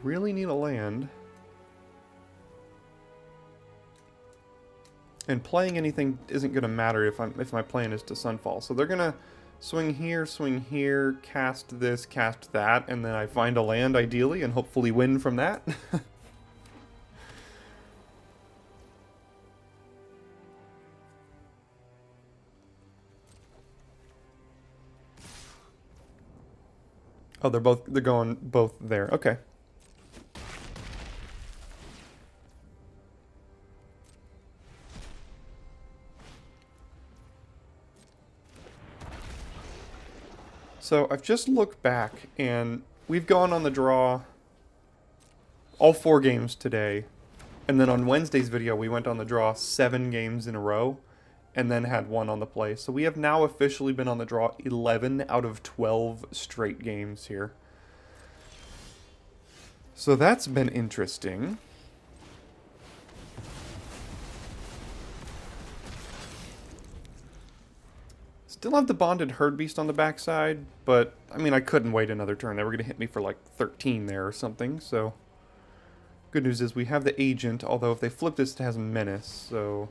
Really need a land. And playing anything isn't going to matter if my plan is to Sunfall. So they're going to swing here, cast this, cast that, and then I find a land ideally and hopefully win from that. Oh, they're going both there. Okay. So I've just looked back, and we've gone on the draw all 4 games today. And then on Wednesday's video, we went on the draw 7 games in a row, and then had 1 on the play. So we have now officially been on the draw 11 out of 12 straight games here. So that's been interesting. Still have the Bonded Herd Beast on the backside, but, I mean, I couldn't wait another turn. They were going to hit me for, like, 13 there or something, so... Good news is we have the Agent, although if they flip this, it has Menace, so...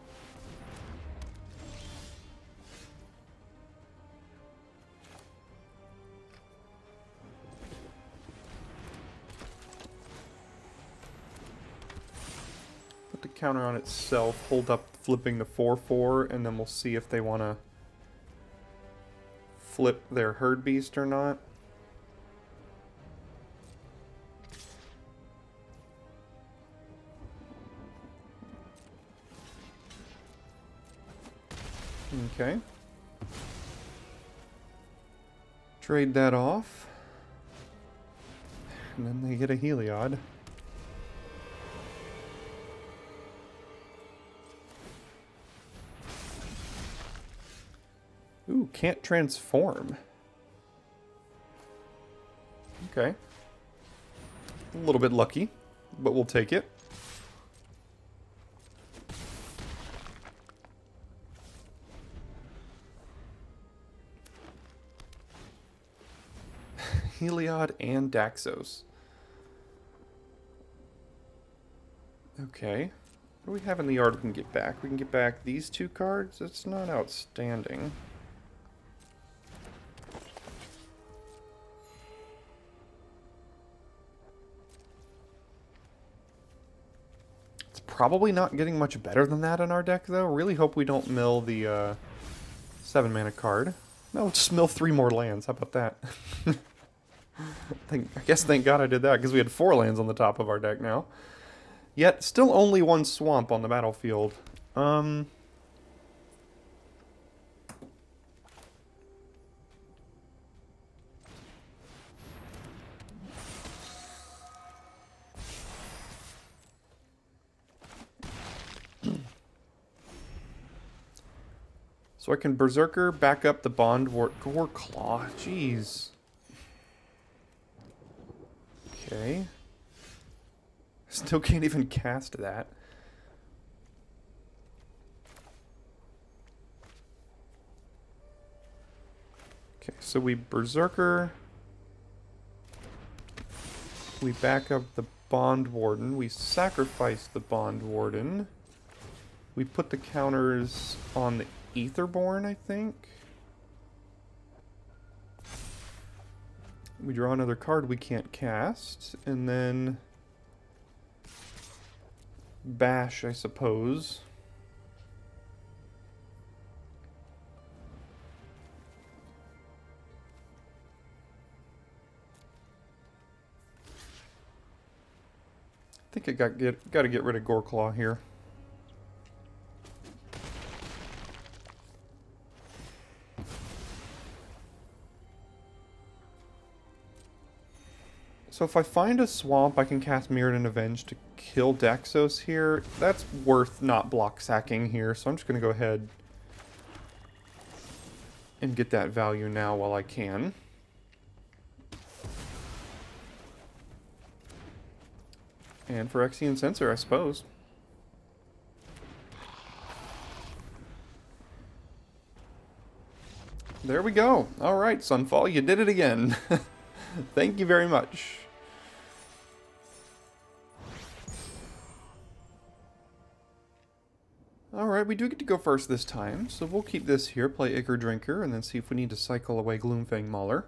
Put the counter on itself, hold up flipping the 4/4, and then we'll see if they want to... flip their Herd Beast or not. Okay. Trade that off. And then they get a Heliod. Ooh, can't transform. Okay. A little bit lucky, but we'll take it. Heliod and Daxos. Okay. What do we have in the yard we can get back? We can get back these 2 cards? That's not outstanding. Probably not getting much better than that in our deck, though. Really hope we don't mill the 7-mana card. No, just mill 3 more lands. How about that? I guess thank God I did that, because we had 4 lands on the top of our deck now. Yet, still only 1 swamp on the battlefield. So I can Berserker, back up the Bond War... Gore Claw, jeez. Okay. Still can't even cast that. Okay, so we Berserker. We back up the Bond Warden. We sacrifice the Bond Warden. We put the counters on the Aetherborn, I think. We draw another card we can't cast, and then bash, I suppose. I think I got to get rid of Goreclaw here. So if I find a swamp, I can cast Mirrodin Avenge to kill Daxos here. That's worth not block sacking here, so I'm just going to go ahead and get that value now while I can. And for Phyrexian Censer, I suppose. There we go. Alright, Sunfall, you did it again. Thank you very much. Alright, we do get to go first this time, so we'll keep this here, play Ichor Drinker, and then see if we need to cycle away Gloomfang Mauler.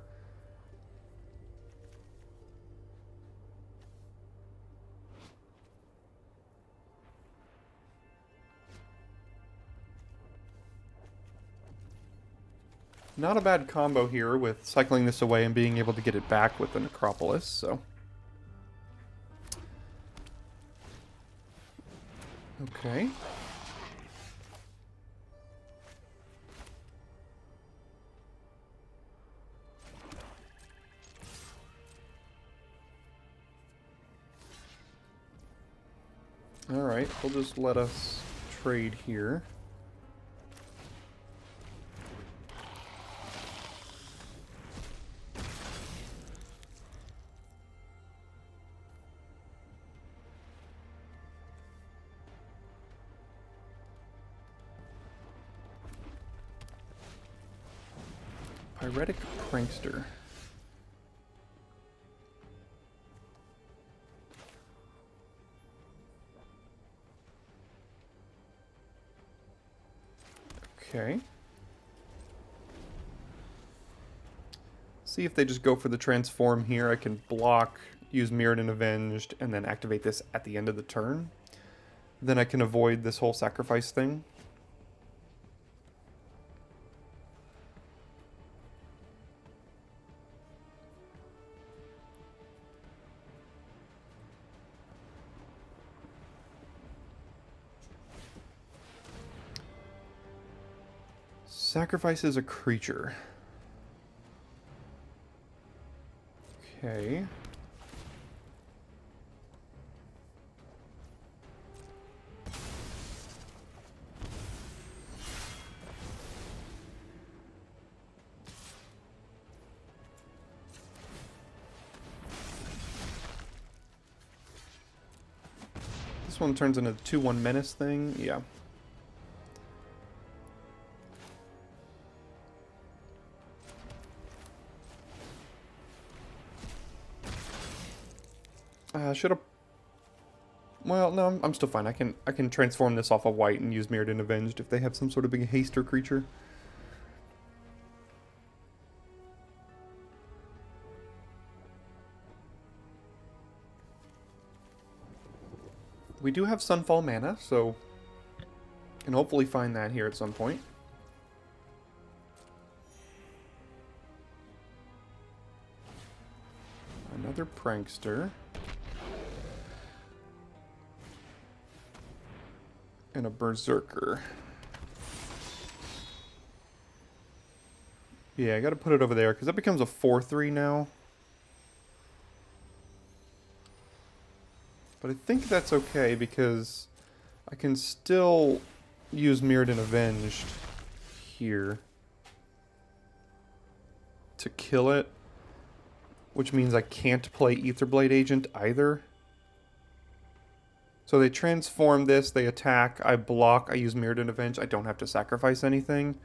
Not a bad combo here with cycling this away and being able to get it back with the Necropolis, so... Okay. Alright, we'll just let us trade here. Pyretic Prankster. Okay. See if they just go for the transform here. I can block, use Mirrodin Avenged, and then activate this at the end of the turn. Then I can avoid this whole sacrifice thing. Sacrifices a creature. Okay. This one turns into the 2/1 menace thing. Yeah. Should have... Well, no, I'm still fine. I can transform this off of white and use Mirrodin Avenged if they have some sort of big haster creature. We do have Sunfall mana, so can hopefully find that here at some point. Another Prankster. And a Berserker. Yeah, I gotta put it over there, because that becomes a 4-3 now. But I think that's okay, because I can still use Mirrodin Avenged here to kill it, which means I can't play Aetherblade Agent either. So they transform this, they attack, I block, I use Mirrodin Avenge, I don't have to sacrifice anything.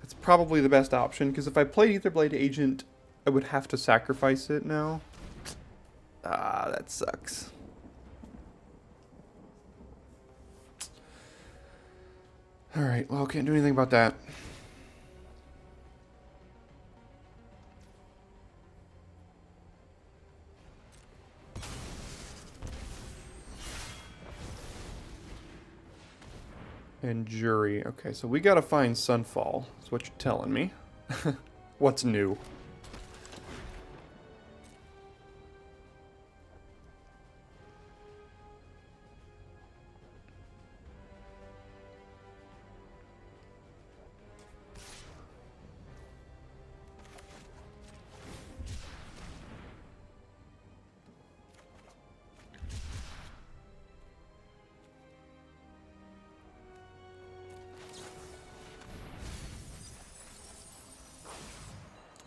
That's probably the best option, because if I played Aetherblade Agent, I would have to sacrifice it now. Ah, that sucks. Alright, well, can't do anything about that. And Jury. Okay, so we gotta find Sunfall. That's what you're telling me. What's new?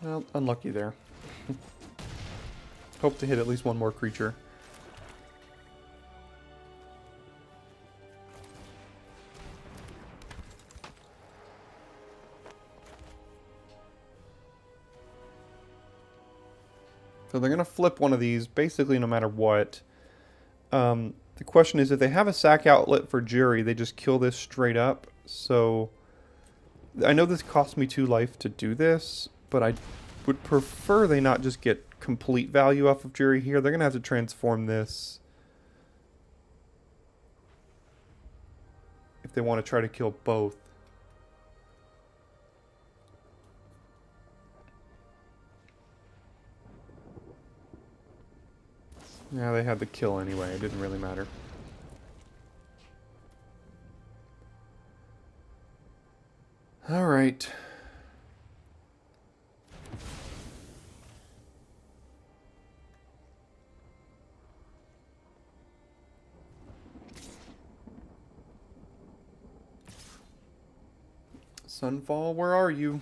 Well, unlucky there. Hope to hit at least one more creature. So they're going to flip one of these basically no matter what. The question is, if they have a sack outlet for Jury, they just kill this straight up. So I know this cost me 2 life to do this, but I would prefer they not just get complete value off of Jury here. They're going to have to transform this if they want to try to kill both. Yeah, they had the kill anyway. It didn't really matter. All right. Sunfall, where are you?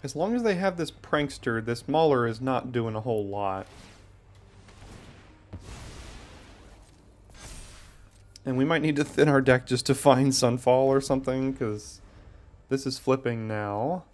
As long as they have this Prankster, this Mauler is not doing a whole lot. And we might need to thin our deck just to find Sunfall or something, because this is flipping now.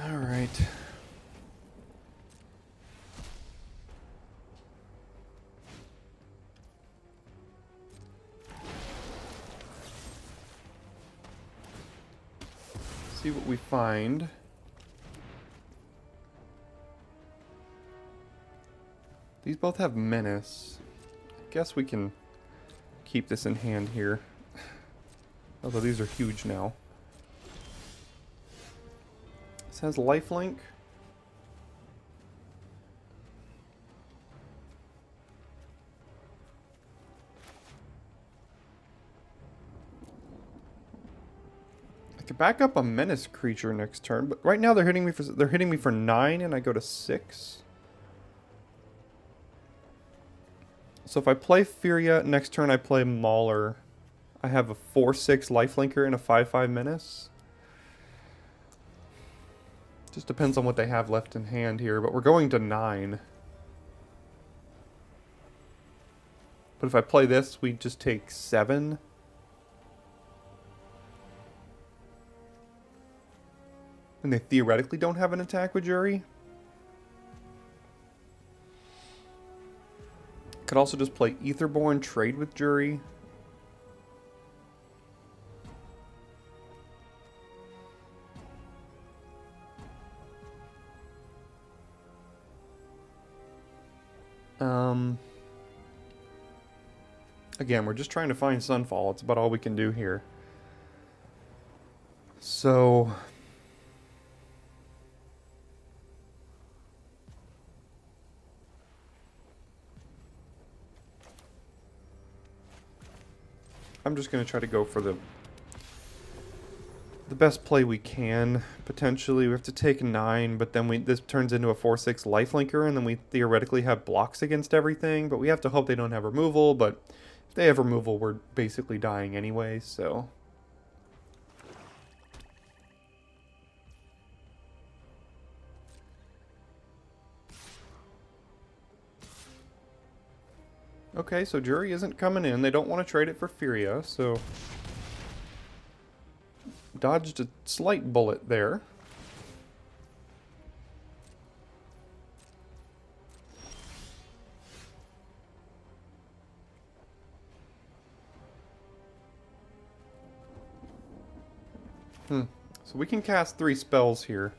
All right. See what we find. These both have menace. I guess we can keep this in hand here. Although these are huge now. This has lifelink. I could back up a menace creature next turn, but right now they're hitting me for 9 and I go to 6. So if I play Furia, next turn I play Mauler. I have a 4/6 lifelinker and a 5/5 menace. Just depends on what they have left in hand here, but we're going to 9. But if I play this, we just take 7. And they theoretically don't have an attack with Jury. Could also just play Aetherborn, trade with Jury. Again, we're just trying to find Sunfall. It's about all we can do here. So I'm just going to try to go for the best play we can, potentially. We have to take 9, but then this turns into a 4/6 lifelinker, and then we theoretically have blocks against everything, but we have to hope they don't have removal, but if they have removal, we're basically dying anyway, so... Okay, so Jury isn't coming in. They don't want to trade it for Furia, so... Dodged a slight bullet there. So we can cast 3 spells here.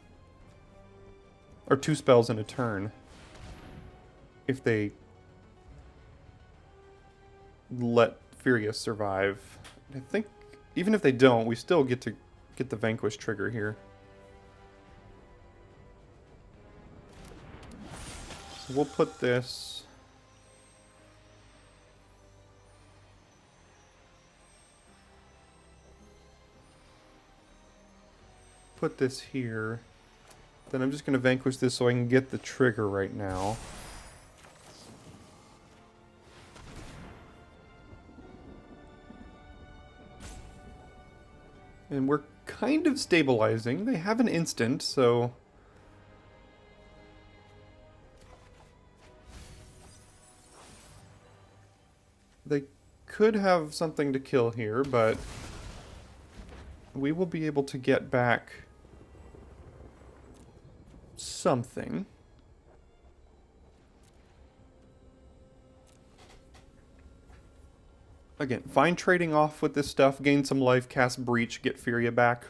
Or 2 spells in a turn. If they let Furia survive. I think even if they don't, we still get to get the Vanquish trigger here. So we'll put this... Put this here. Then I'm just going to Vanquish this so I can get the trigger right now. And we're kind of stabilizing. They have an instant, so... They could have something to kill here, but... we will be able to get back... something. Again, fine trading off with this stuff, gain some life, cast Breach, get Furia back.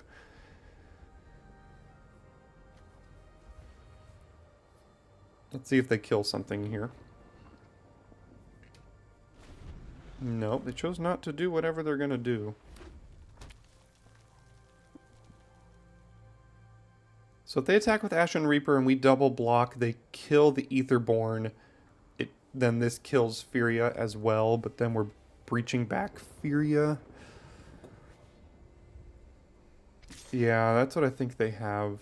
Let's see if they kill something here. Nope, they chose not to do whatever they're gonna do. So if they attack with Ashen Reaper and we double block, they kill the Aetherborn. Then this kills Furia as well, but then we're breaching back Furia. Yeah, that's what I think they have.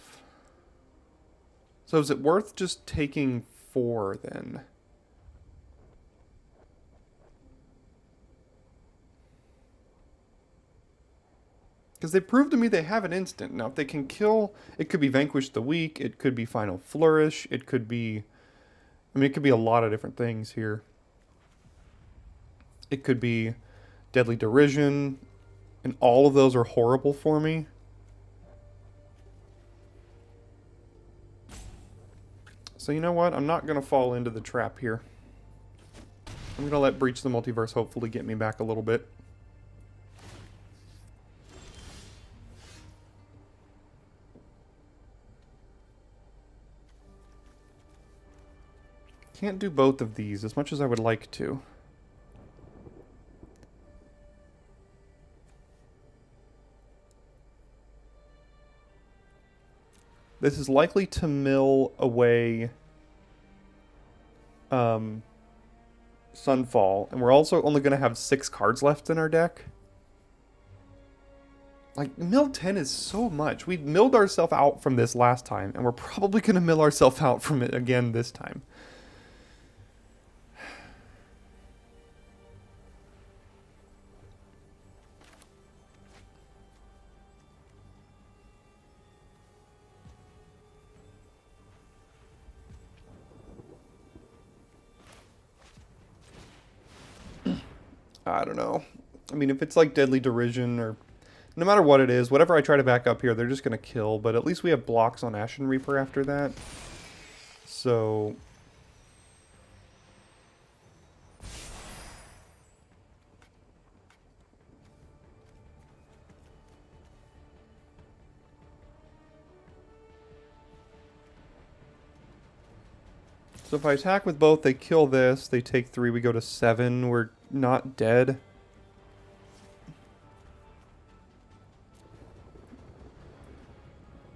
So is it worth just taking 4 then? Because they proved to me they have an instant. Now, if they can kill, it could be Vanquish the Weak, it could be Final Flourish, it could be... I mean, it could be a lot of different things here. It could be Deadly Derision, and all of those are horrible for me. So you know what? I'm not going to fall into the trap here. I'm going to let Breach the Multiverse hopefully get me back a little bit. can't do both of these as much as I would like to. This is likely to mill away Sunfall, and we're also only going to have 6 cards left in our deck. Like, mill 10 is so much. We milled ourselves out from this last time, and we're probably going to mill ourselves out from it again this time. I don't know. I mean, if it's like Deadly Derision or no matter what it is, whatever I try to back up here, they're just going to kill. But at least we have blocks on Ashen Reaper after that. So... So if I attack with both, they kill this, they take 3, we go to 7, we're not dead.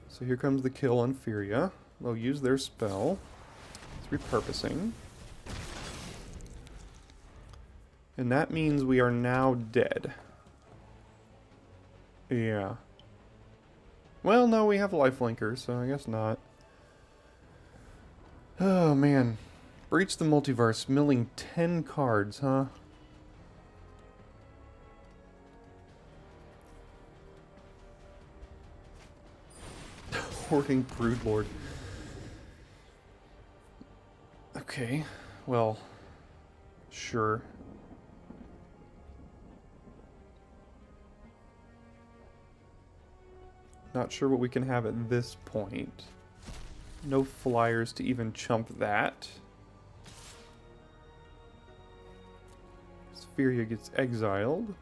So here comes the kill on Furia. They'll use their spell. It's repurposing. And that means we are now dead. Yeah. Well, no, we have lifelinker, so I guess not. Oh, man. Breach the Multiverse, milling 10 cards, huh? Hoarding Broodlord. Okay, well, sure. Not sure what we can have at this point. No flyers to even chump that. Spheria gets exiled.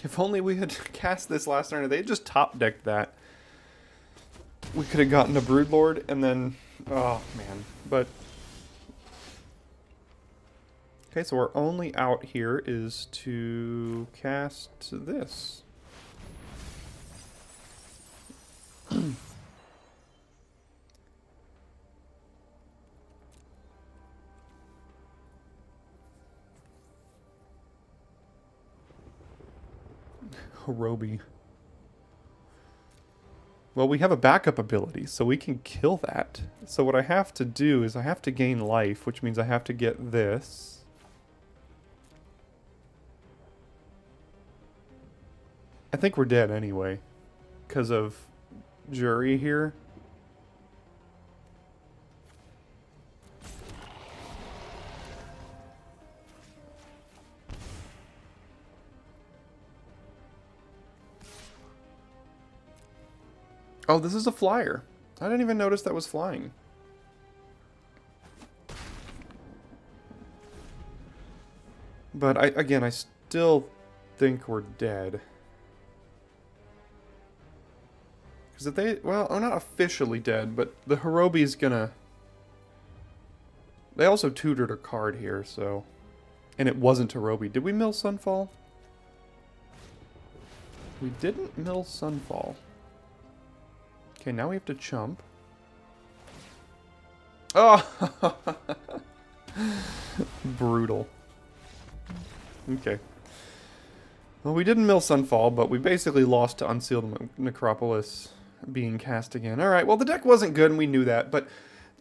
If only we had cast this last turn, they had just top decked that. We could have gotten a Broodlord and then... Oh, man. But... Okay, so our only out here is to cast this. Hirobi. Well, we have a backup ability, so we can kill that. So what I have to do is I have to gain life, which means I have to get this. I think we're dead anyway, because of Jury here. Oh, this is a flyer. I didn't even notice that was flying. But again, I still think we're dead. Because if they... Well, I'm not officially dead, but the Hirobi's gonna... They also tutored a card here, so... And it wasn't Hirobi. Did we mill Sunfall? We didn't mill Sunfall. Okay, now we have to chump. Oh! Brutal. Okay. Well, we didn't mill Sunfall, but we basically lost to Unsealed Necropolis being cast again. Alright, well, the deck wasn't good, and we knew that, but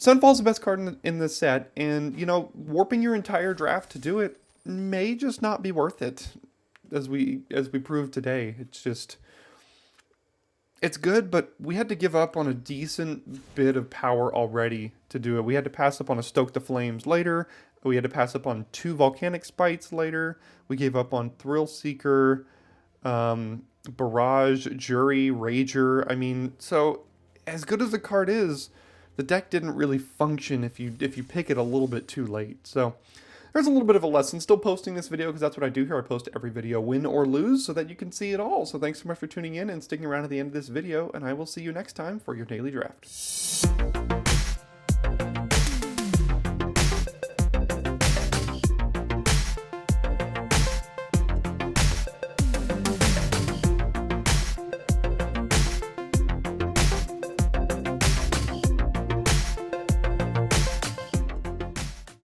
Sunfall's the best card in the set, and, you know, warping your entire draft to do it may just not be worth it, as we proved today. It's just... It's good, but we had to give up on a decent bit of power already to do it. We had to pass up on a Stoke the Flames later. We had to pass up on 2 Volcanic Spites later. We gave up on Thrill Seeker, Barrage, Jury, Rager. I mean, so as good as the card is, the deck didn't really function if you pick it a little bit too late. So, Here's a little bit of a lesson. Still posting this video because that's what I do here. I post every video, win or lose, so that you can see it all. So thanks so much for tuning in and sticking around at the end of this video, and I will see you next time for your daily draft.